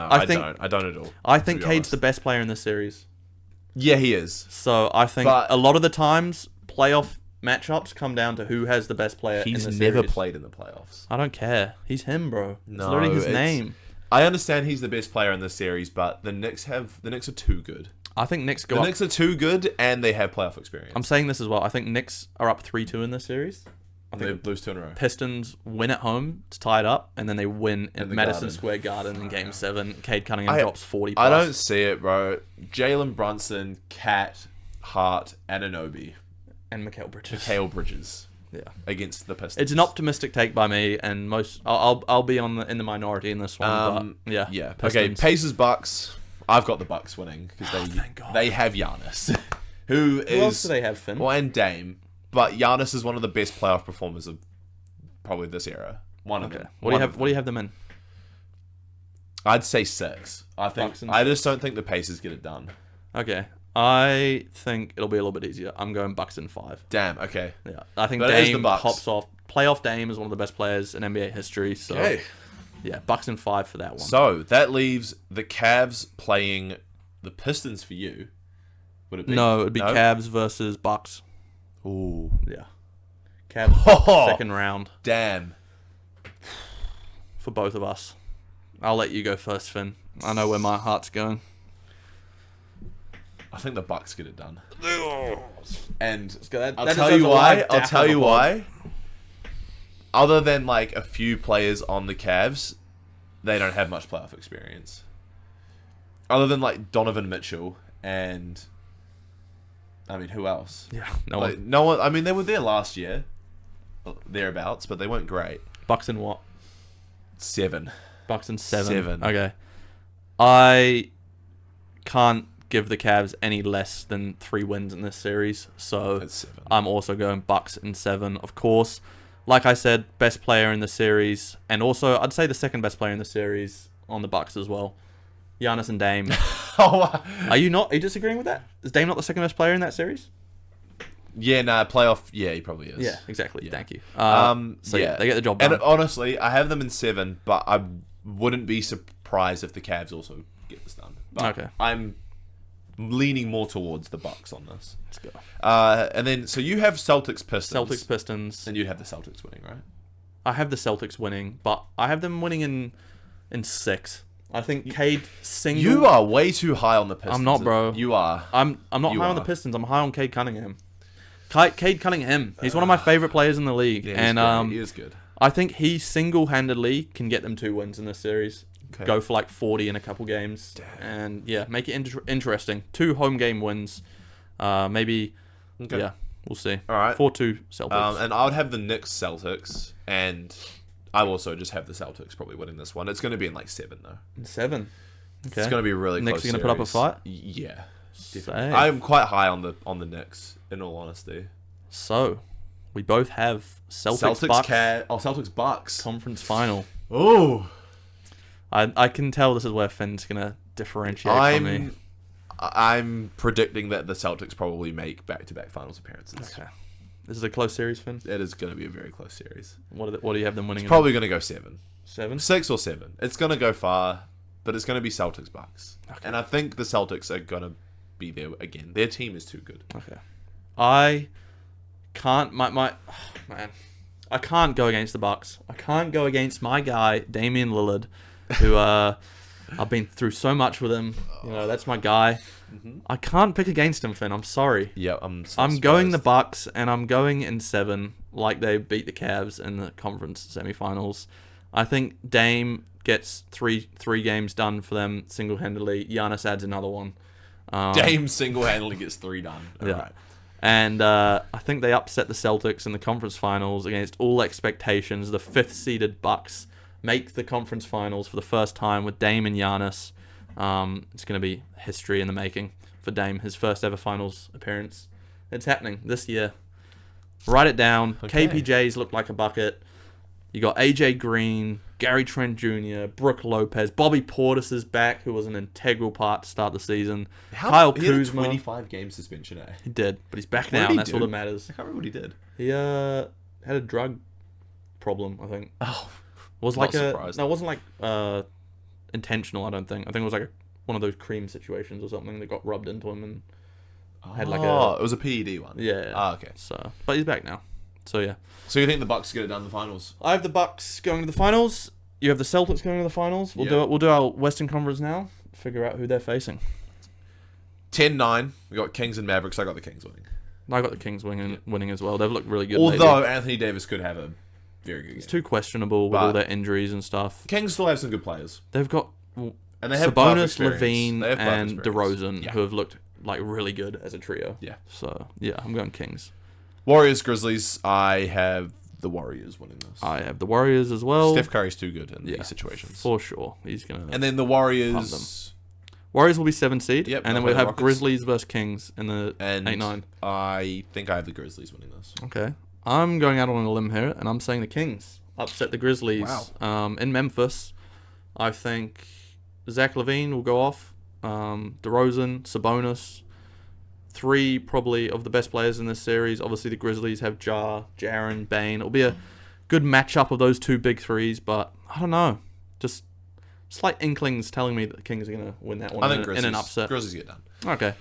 at all. I think be Cade's honest. the best player in this series. Yeah, he is. So I think But- a lot of the times playoff matchups come down to who has the best player in the series. He's never played in the playoffs. I don't care. He's him, bro. It's No, literally his name. I understand he's the best player in this series, but the Knicks are too good. I think Knicks go The up. Knicks are too good, and they have playoff experience. I'm saying this as well. I think Knicks are up 3-2 in this series. I They think lose 2 in a row. Pistons win at home to tie it up, and then they win at the Madison Garden. Square Garden in Game 7. Cade Cunningham I- drops 40 plus. I don't see it, bro. Jalen Brunson, Cat, Hart, Anunoby, And Mikal Bridges. Mikal Bridges Yeah. against the Pistons. It's an optimistic take by me, and I'll be in the minority in this one. But yeah. Yeah. Okay. Pistons. Pacers Bucks. I've got the Bucks winning because thank God. they have Giannis, who Who else do they have, Finn? well, and Dame, but Giannis is one of the best playoff performers of probably this era. One of Okay. them. What do you have them in? I'd say 6. Bucks and I just don't think the Pacers get it done. Okay. I think it'll be a little bit easier. I'm going Bucks in 5. Damn. Okay. Yeah. I think But it is the Dame Bucks. pops off. Playoff Dame is one of the best players in NBA history. So Okay. yeah, Bucks in 5 for that one. So that leaves the Cavs playing the Pistons for you. Would it be? No, it'd be Cavs versus Bucks. Ooh. Yeah. Cavs Oh, second round damn. for both of us. I'll let you go first, Finn. I know where my heart's going. I think the Bucks get it done. And That I'll deserves tell you a why. live I'll dap tell on you the pod. why. Other than like a few players on the Cavs, they don't have much playoff experience. Other than like Donovan Mitchell and, I mean, who else? Yeah, no Like, one. no one. I mean, they were there last year, thereabouts, but they weren't great. Bucks in what? 7. Bucks in 7. 7. Okay. I can't give the Cavs any less than 3 wins in this series, so That's 7. I'm also going Bucks in 7. Of course, like I said, best player in the series, and also I'd say the second best player in the series on the Bucks as well. Giannis and Dame. Oh, Are you disagreeing with that? Is Dame not the second best player in that series? yeah, nah, playoff. Yeah, he probably is. Yeah, exactly. Yeah. Thank you. So yeah. they get the job done. And honestly, I have them in 7, but I wouldn't be surprised if the Cavs also get this done. But Okay. I'm leaning more towards the Bucks on this. Let's go. And then, so you have Celtics Pistons. Celtics Pistons. And you'd have the Celtics winning, right? I have the Celtics winning, but I have them winning in 6. I think Cade single. You are way too high on the Pistons. I'm not, bro. You are. I'm not You high on the are. Pistons. I'm high on Cade Cunningham. Cade Cunningham. He's one of my favorite players in the league, Yeah, and he is good. I think he single-handedly can get them 2 wins in this series. Okay. Go for like 40 in a couple games, and yeah, make it interesting. 2 home game wins, maybe. Okay. Yeah, we'll see. All right. 4-2 Celtics. And I would have the Knicks Celtics, and I also just have the Celtics probably winning this one. It's going to be in like 7 though. 7. Okay. It's going to be really Knicks close. are gonna put up a series. fight? Yeah. Say. Definitely. I'm quite high on the Knicks, in all honesty. So, we both have Celtics Bucks Celtics Bucks. conference final. Oh. I can tell this is where Finn's gonna differentiate from me. I'm predicting that the Celtics probably make back-to-back finals appearances. Okay. This is a close series, Finn. It is going to be a very close series. What do you have them winning? It's probably going to go 7. 7. 6 or 7. It's going to go far, but it's going to be Celtics Bucks. Okay. And I think the Celtics are going to be there again. Their team is too good. Okay. I can't man. I can't go against the Bucks. I can't go against my guy Damian Lillard, who I've been through so much with him. You know, that's my guy. Mm-hmm. I can't pick against him, Finn. I'm sorry. Yeah, I'm going the Bucks, and I'm going in 7, like they beat the Cavs in the conference semifinals. I think Dame gets three games done for them single-handedly. Giannis adds another one. Dame single-handedly gets 3 done. All Yeah. right. And I think they upset the Celtics in the conference finals against all expectations. The 5th-seeded Bucks make the conference finals for the first time with Dame and Giannis. It's going to be history in the making for Dame, his first ever finals appearance. It's happening this year. Write it down. Okay. KPJs look like a bucket. You got AJ Green, Gary Trent Jr., Brook Lopez, Bobby Portis is back, who was an integral part to start the season. Kyle He had a Kuzma. 25-game suspension, eh? He did, but he's back What now, did and he that's all do? that matters. I can't remember what he did. He had a drug problem, I think. Oh, It was not like surprised. no, it wasn't like intentional. I don't think. I think it was like one of those cream situations or something that got rubbed into him and had like it was a PED one. yeah. Ah, okay. So, but he's back now. So yeah, So you think the Bucks get it done in the finals? I have the Bucks going to the finals. You have the Celtics going to the finals. We'll do it. We'll do our Western Conference now. Figure out who they're facing. 10-9. We got Kings and Mavericks. I got the Kings winning. I got the Kings winning as well. They've looked really good. Although lately. Anthony Davis could have a very good game. It's too questionable with all their injuries and stuff. Kings still have some good players. They've got And they have playoff Sabonis, experience. Levine, They have playoff and experience. DeRozan, Yeah. who have looked like really good as a trio. Yeah. So yeah, I'm going Kings. Warriors, Grizzlies. I have the Warriors winning this. I have the Warriors as well. Steph Curry's too good in Yeah. these situations. For sure. He's going to... And then the Warriors... Warriors will be 7 seed. Yep, and then they'll we'll play have the Rockets. Grizzlies versus Kings in the And 8-9. I think I have the Grizzlies winning this. Okay. I'm going out on a limb here, and I'm saying the Kings upset the Grizzlies. Wow. In Memphis, I think Zach LaVine will go off. DeRozan, Sabonis. 3 probably of the best players in this series. Obviously, the Grizzlies have Jaren, Bane. It'll be a good matchup of those 2 big threes, but I don't know. Just slight inklings telling me that the Kings are going to win that one I think in an upset. Grizzlies get done. Okay.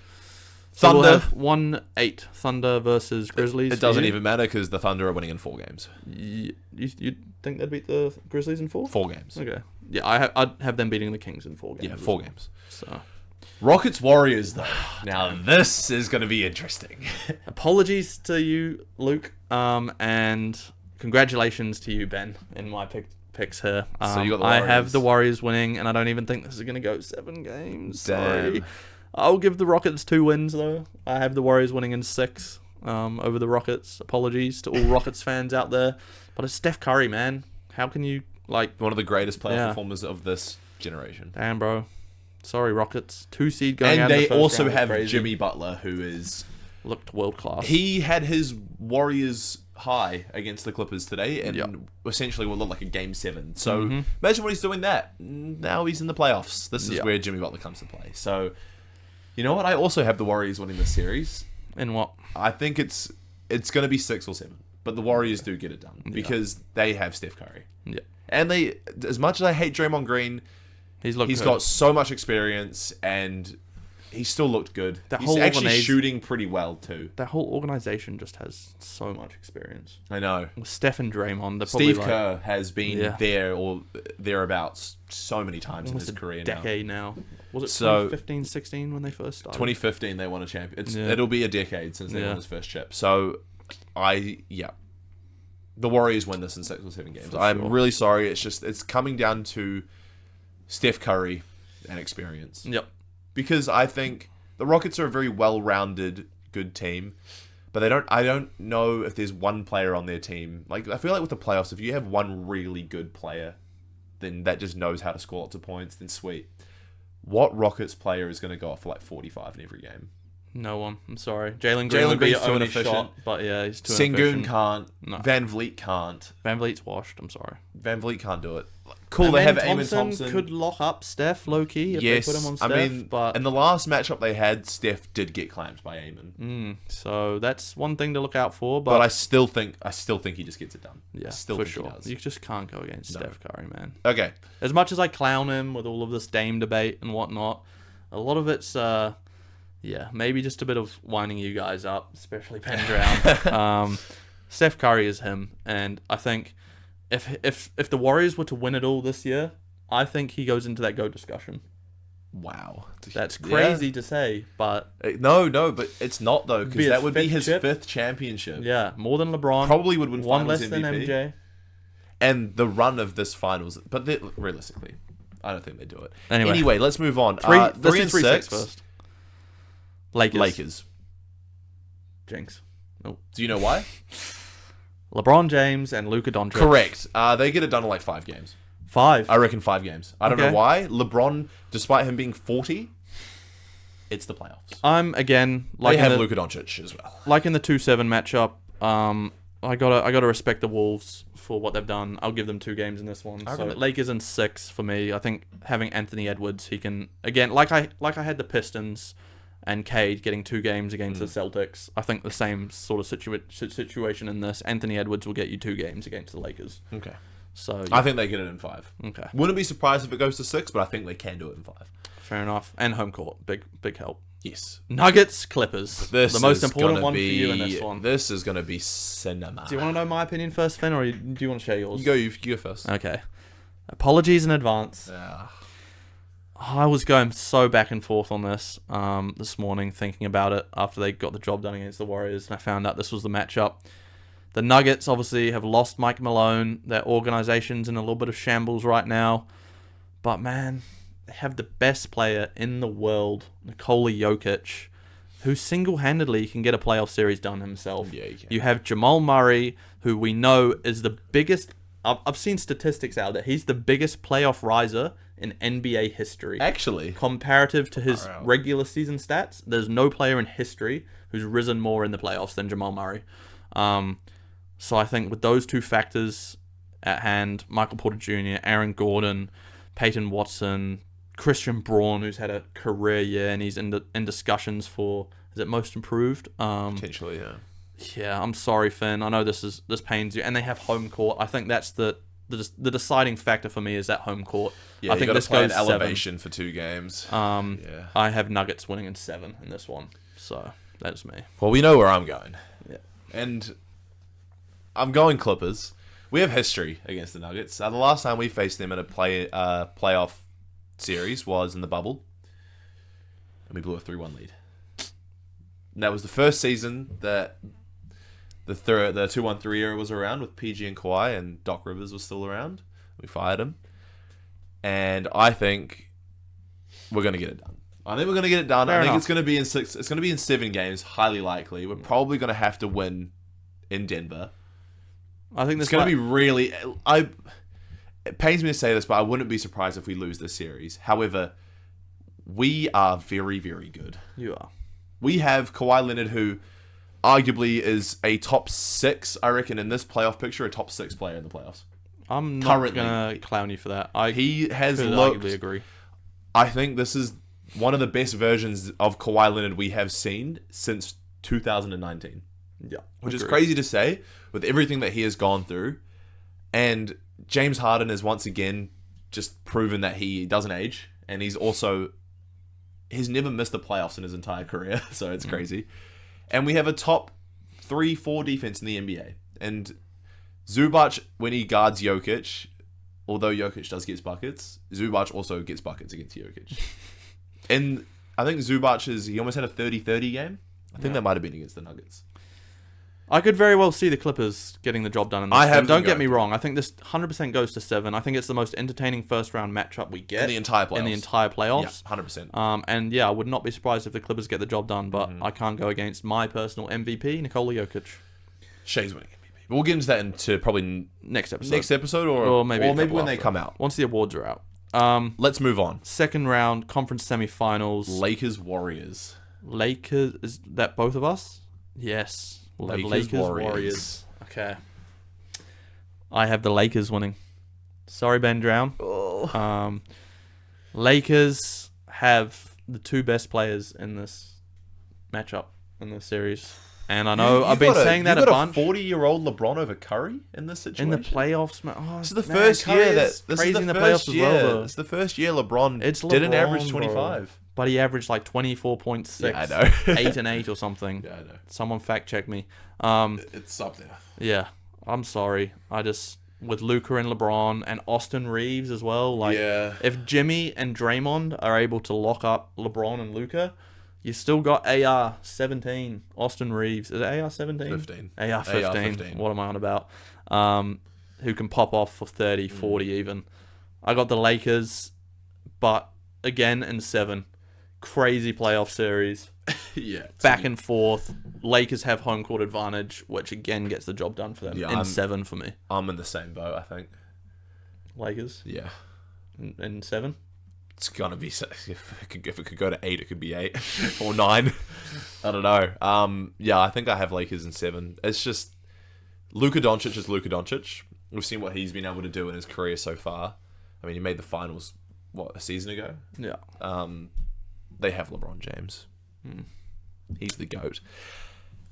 So Thunder. we'll have 1-8 Thunder versus Grizzlies. It doesn't even matter because the Thunder are winning in 4 games. You think they'd beat the Grizzlies in 4? 4 games. Okay. Yeah, I'd have them beating the Kings in 4 games. Yeah, 4 games. So, Rockets Warriors though. Now this is going to be interesting. apologies to you, Luke, and congratulations to you, Ben, in my picks here. So you got the I have Warriors. the Warriors winning, and I don't even think this is going to go 7 games. Sorry. Damn. I'll give the Rockets 2 wins though. I have the Warriors winning in 6 over the Rockets. Apologies to all Rockets fans out there, but it's Steph Curry, man. How can you One of the greatest player Yeah. performers of this generation. Damn, bro. Sorry, Rockets. 2 seed going out And in the they first also round is have crazy. Jimmy Butler, who is... Looked world class. He had his Warriors high against the Clippers today, and Yep. essentially will look like a Game 7. So imagine what he's doing that. Now he's in the playoffs. This is Yep. where Jimmy Butler comes to play. So, you know what? I also have the Warriors winning this series. In what? I think it's going to be 6 or 7. But the Warriors do get it done because they have Steph Curry. Yeah. And they, as much as I hate Draymond Green, He's he's got so much experience and he still looked good. That He's whole actually organization- shooting pretty well too. That whole organization just has so much experience. I know. With Steph and Draymond, they're probably Steve like Kerr has been Yeah. there or thereabouts so many times in almost his a career now. decade now. Was it So- 2015, 16 when they first started? 2015 they won a champion. Yeah. It'll be a decade since they Yeah. won his first chip. So the Warriors win this in 6 or 7 games. For I'm sure. really sorry. It's coming down to Steph Curry and experience. Yep. Because I think the Rockets are a very well-rounded, good team, but I don't know if there's one player on their team. Like I feel like with the playoffs, if you have one really good player, then that just knows how to score lots of points, then sweet. What Rockets player is going to go off for like 45 in every game? No one. I'm sorry. Jalen Green Jalen would be Green's too own a inefficient. shot, but yeah, he's too Sengun inefficient. can't. No. Van Vliet can't. Van Vliet's washed. I'm sorry. Van Vliet can't do it. Cool, And they then have Eamon Thompson. could lock up Steph low key if Yes, they put him on Steph. I mean, but in the last matchup they had, Steph did get clamped by Eamon. so that's one thing to look out for. But I still think he just gets it done. yeah, I still for think sure. he does. You just can't go against Steph Curry, man. Okay. As much as I clown him with all of this Dame debate and whatnot, a lot of it's maybe just a bit of winding you guys up, especially Penn Drown. Steph Curry is him, and I think if the Warriors were to win it all this year, I think he goes into that GOAT discussion. Wow. That's crazy to say, but No, but it's not though, Be because his that would be fifth his chip? 5th championship. yeah, more than LeBron. Probably would win one finals less MVP. than MJ. And the run of this finals, but realistically, I don't think they do it. Anyway. Let's move on. Let's 3 do and 3-6 6. first. Lakers. Jinx. Do you know why? LeBron James and Luka Doncic. Correct. They get it done in like 5 games. 5. I reckon 5 games. I don't know Okay. why. LeBron, despite him being 40, it's the playoffs. I'm again They have in the, Luka Doncic as well. like in the 2-7 matchup. I gotta respect the Wolves for what they've done. I'll give them 2 games in this one. So Lakers in 6 for me. I think having Anthony Edwards, he can again like I had the Pistons and Cade getting 2 games against the Celtics. I think the same sort of situation in this. Anthony Edwards will get you 2 games against the Lakers. Okay. So I think they get it in 5. Okay. Wouldn't be surprised if it goes to 6, but I think they can do it in 5. Fair enough. And home court, big help. Yes. Nuggets, Clippers. This the most is important gonna one be, for you in this one. This is going to be cinema. Do you want to know my opinion first, Finn, or do you want to share yours? You go first. Okay. Apologies in advance. Yeah. I was going so back and forth on this morning, thinking about it after they got the job done against the Warriors, and I found out this was the matchup. The Nuggets obviously have lost Mike Malone. Their organization's in a little bit of shambles right now. But man, they have the best player in the world, Nikola Jokic, who single-handedly can get a playoff series done himself. Yeah, you can. You have Jamal Murray, who we know is the biggest... I've seen statistics out there. He's the biggest playoff riser in NBA history. Actually. Comparative to his regular season stats, there's no player in history who's risen more in the playoffs than Jamal Murray. So I think with those 2 factors at hand, Michael Porter Jr., Aaron Gordon, Peyton Watson, Christian Braun, who's had a career year and he's in discussions for, is it most improved? Potentially, yeah. Yeah, I'm sorry, Finn. I know this pains you, and they have home court. I think that's the deciding factor for me is that home court. Yeah, I think this goes goes elevation 7. For 2 games. Yeah. I have Nuggets winning in 7 in this one, so that's me. Well, we know where I'm going. Yeah, and I'm going Clippers. We have history against the Nuggets. The last time we faced them in a playoff series was in the bubble, and we blew a 3-1 lead. And that was the first season that the 2-1-3 era was around with PG and Kawhi, and Doc Rivers was still around. We fired him, and I think we're going to get it done. I think we're going to get it done. I think it's going to be in 6. It's going to be in 7 games, highly likely. We're probably going to have to win in Denver. I think this it's going to be really. It pains me to say this, but I wouldn't be surprised if we lose this series. However, we are very, very good. You are. We have Kawhi Leonard, who arguably is a top 6, I reckon, in this playoff picture, a top 6 player in the playoffs. I'm not going to clown you for that. He has looked. I agree. I think this is one of the best versions of Kawhi Leonard we have seen since 2019. Yeah, which is crazy to say with everything that he has gone through. And James Harden has once again just proven that he doesn't age, and he's never missed the playoffs in his entire career, so it's crazy. And we have a top 3-4 defense in the NBA. And Zubac, when he guards Jokic, although Jokic does get buckets, Zubac also gets buckets against Jokic. And I think Zubac he almost had a 30-30 game. I think that might have been against the Nuggets. I could very well see the Clippers getting the job done in this. Don't get me wrong. I think this 100% goes to 7. I think it's the most entertaining first-round matchup we get in the entire playoffs. Yeah, 100%. And yeah, I would not be surprised if the Clippers get the job done, but I can't go against my personal MVP, Nikola Jokic. Shay's winning MVP. We'll get into that into probably next episode. Or maybe when they come out. Once the awards are out. Let's move on. Second round, conference semifinals. Lakers, Warriors. Lakers, is that both of us? Yes. We'll have Lakers, Warriors. Okay. I have the Lakers winning. Sorry, Ben Drown. Oh. Lakers have the 2 best players in this matchup in this series. And I know I've been saying that a bunch. You got a 40-year-old LeBron over Curry in this situation? In the playoffs, man. This is the first year that... This is the playoffs as well. It's the first year LeBron didn't average 25. Bro. But he averaged like 24.6. Yeah, I know. 8 and 8 or something. Yeah, I know. Someone fact check me. It's up there. Yeah. I'm sorry. With Luka and LeBron and Austin Reeves as well. If Jimmy and Draymond are able to lock up LeBron and Luka, you still got AR 17, Austin Reeves. Is it AR 17? 15. AR 15. What am I on about? Who can pop off for 30, 40 even. I got the Lakers, but again in 7. Crazy playoff series. Yeah. Back and forth. Lakers have home court advantage, which again gets the job done for them in 7 for me. I'm in the same boat, I think. Lakers? Yeah. In 7? It's going to be... If it could go to 8, it could be 8. Or 9. I don't know. Yeah, I think I have Lakers in 7. It's just... Luka Doncic is Luka Doncic. We've seen what he's been able to do in his career so far. I mean, he made the finals, a season ago? Yeah. They have LeBron James. He's the GOAT.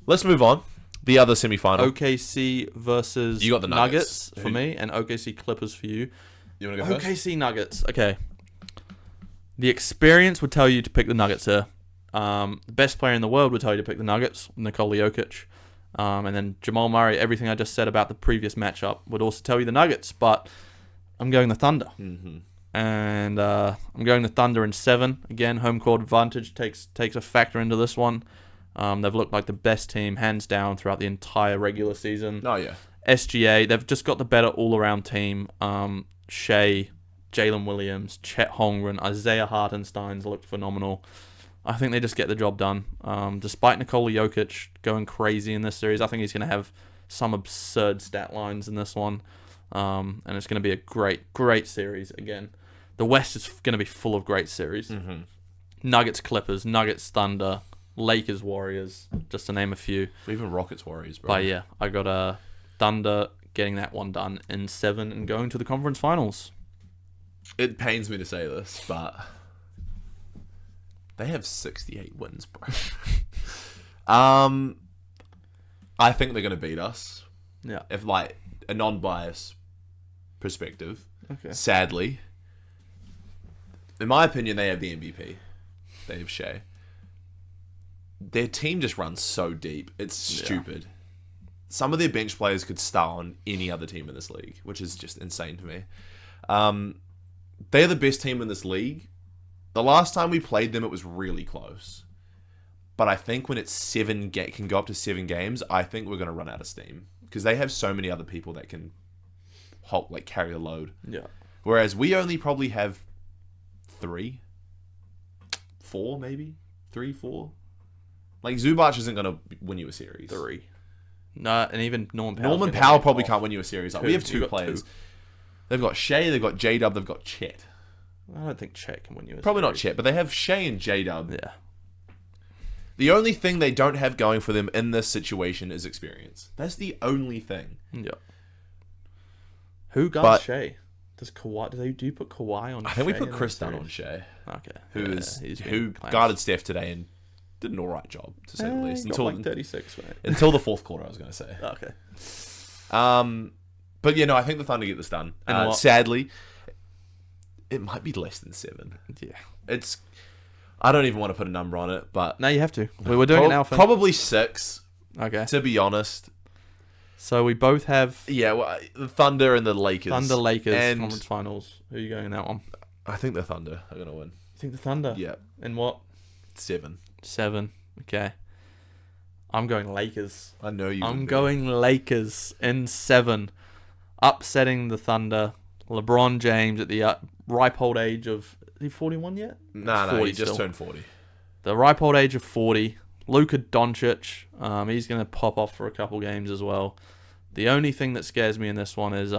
Let's move on. The other semifinal. OKC versus You got the Nuggets. for me, and OKC Clippers for you. You want to go first? OKC Nuggets. Okay. The experience would tell you to pick the Nuggets here. The best player in the world would tell you to pick the Nuggets, Nikola Jokic. And then Jamal Murray, everything I just said about the previous matchup would also tell you the Nuggets, but I'm going the Thunder. Mm-hmm. And I'm going the Thunder in 7. Again, home court advantage takes a factor into this one. They've looked like the best team, hands down, throughout the entire regular season. Oh, yeah. SGA, they've just got the better all-around team. Shea, Jalen Williams, Chet Holmgren, Isaiah Hartenstein's looked phenomenal. I think they just get the job done. Despite Nikola Jokic going crazy in this series, I think he's going to have some absurd stat lines in this one. And it's going to be a great, great series again. The West is going to be full of great series. Mm-hmm. Nuggets Clippers, Nuggets Thunder, Lakers Warriors, just to name a few. Even Rockets Warriors, bro. But yeah, I got Thunder getting that one done in 7 and going to the conference finals. It pains me to say this, but they have 68 wins, bro. I think they're going to beat us. Yeah. If, like, a non-biased perspective. Okay. Sadly. In my opinion, they have the MVP. They have Shea. Their team just runs so deep. It's stupid. Some of their bench players could start on any other team in this league, which is just insane to me. They're the best team in this league. The last time we played them, it was really close. But I think when it's can go up to 7 games, I think we're going to run out of steam. Because they have so many other people that can carry the load. Yeah. Whereas we only probably have 3, 4 maybe? 3, 4? Like, Zubac isn't going to win you a series. 3. No, and even Norman Powell probably can't win you a series. Like, we have 2 players. 2. They've got Shea, they've got J-Dub, they've got Chet. I don't think Chet can win you a Probably series. not Chet, but they have Shea and J-Dub. Yeah. The only thing they don't have going for them in this situation is experience. That's the only thing. Yeah. Who guards Shea? Does Kawhi? Do you put Kawhi on? I think we Shea put in Chris that Dunn on series? Shea. Okay. Who guarded Steph today and did an alright job, to say the least. Until like 36, right? Until the fourth quarter, I was going to say. Okay. But I think the Thunder get this done. Sadly, it might be less than 7. Yeah. I don't even want to put a number on it, but No, you have to. We were doing it now. Probably 6. Okay. To be honest. So we both have the Thunder and the Lakers. Thunder Lakers and conference finals. Who are you going in that one? I think the Thunder are going to win. You think the Thunder? Yeah. In what? 7. 7. Okay. I'm going Lakers. I know you. I'm going Lakers in 7, upsetting the Thunder. LeBron James at the ripe old age of... Is he 41 yet? No, he just turned 40. The ripe old age of 40. Luka Doncic. He's going to pop off for a couple games as well. The only thing that scares me in this one is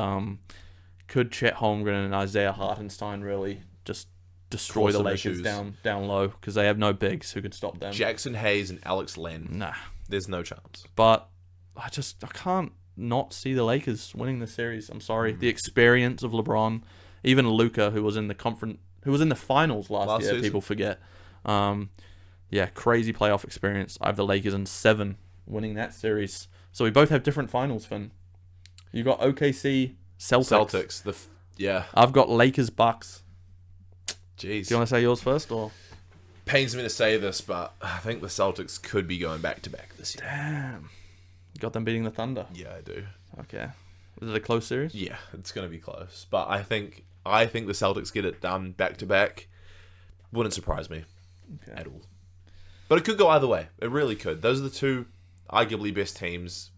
could Chet Holmgren and Isaiah Hartenstein really just destroy the Lakers down low, because they have no bigs who could stop them. Jackson Hayes and Alex Len. Nah. There's no chance. But I can't not see the Lakers winning the series. I'm sorry. The experience of LeBron, even Luka, who was in the finals last year, season. people forget. Crazy playoff experience. I have the Lakers in 7 winning that series. So we both have different finals, Finn. You got OKC, Celtics. I've got Lakers, Bucks. Jeez. Do you want to say yours first, or? Pains me to say this, but I think the Celtics could be going back-to-back this year. Damn. You got them beating the Thunder? Yeah, I do. Okay. Is it a close series? Yeah, it's going to be close. But I think the Celtics get it done back-to-back. Wouldn't surprise me at all. But it could go either way. It really could. Those are the 2 arguably best teams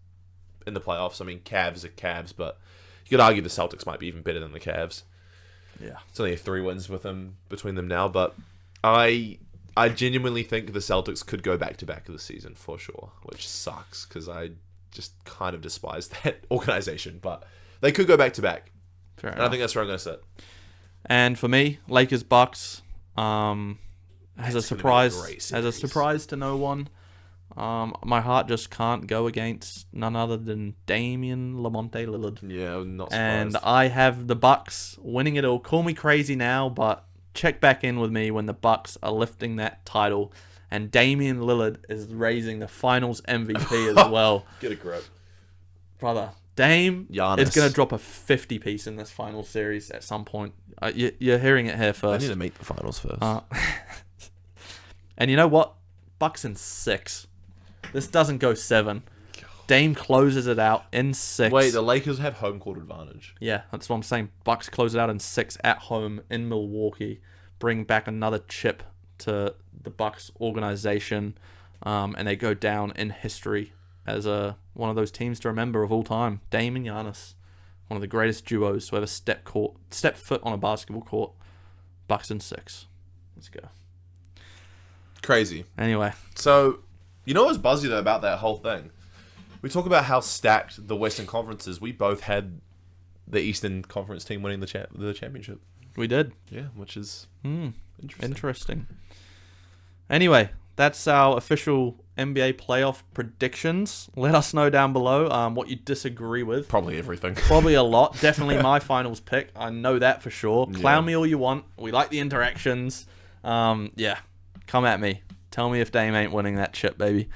in the playoffs. I mean, Cavs are Cavs, but you could argue the Celtics might be even better than the Cavs. Yeah. It's only 3 wins between them now, but I genuinely think the Celtics could go back-to-back this season for sure, which sucks because I just kind of despise that organization, but they could go back-to-back. Fair enough. And I think that's where I'm going to sit. And for me, Lakers Bucks as a surprise to no one. My heart just can't go against none other than Damian Lamonte Lillard. Yeah, I'm not surprised. And I have the Bucks winning it all. Call me crazy now, but check back in with me when the Bucks are lifting that title and Damian Lillard is raising the Finals MVP as well. Get a grip, brother. Dame Giannis is going to drop a 50 piece in this final series at some point. You're hearing it here first. I need to make the finals first. And you know what? Bucks in 6. This doesn't go 7. Dame closes it out in 6. Wait, the Lakers have home court advantage. Yeah, that's what I'm saying. Bucks close it out in 6 at home in Milwaukee. Bring back another chip to the Bucks organization, and they go down in history as one of those teams to remember of all time. Dame and Giannis, one of the greatest duos to ever step foot on a basketball court. Bucks in 6. Let's go. Crazy. Anyway. So, you know what's buzzy though about that whole thing? We talk about how stacked the Western Conference is. We both had the Eastern Conference team winning the championship. We did. Yeah, which is interesting. Anyway, that's our official NBA playoff predictions. Let us know down below what you disagree with. Probably everything. Probably a lot. Definitely my finals pick. I know that for sure. Clown me all you want. We like the interactions. Yeah, come at me. Tell me if Dame ain't winning that chip, baby.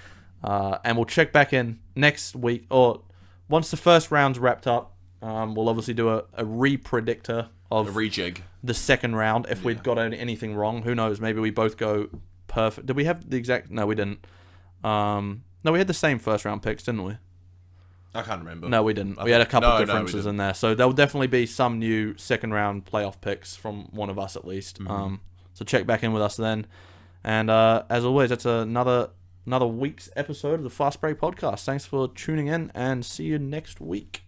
And we'll check back in next week, or once the first round's wrapped up. We'll obviously do a re-predictor of a rejig the second round if we'd got anything wrong. Who knows? Maybe we both go perfect. Did we have the exact? No, we didn't. No, we had the same first round picks, didn't we? I can't remember. No, we didn't. We had a couple differences in there, so there'll definitely be some new second round playoff picks from one of us at least. So check back in with us then. And as always, that's another week's episode of the Fast Break Podcast. Thanks for tuning in, and see you next week.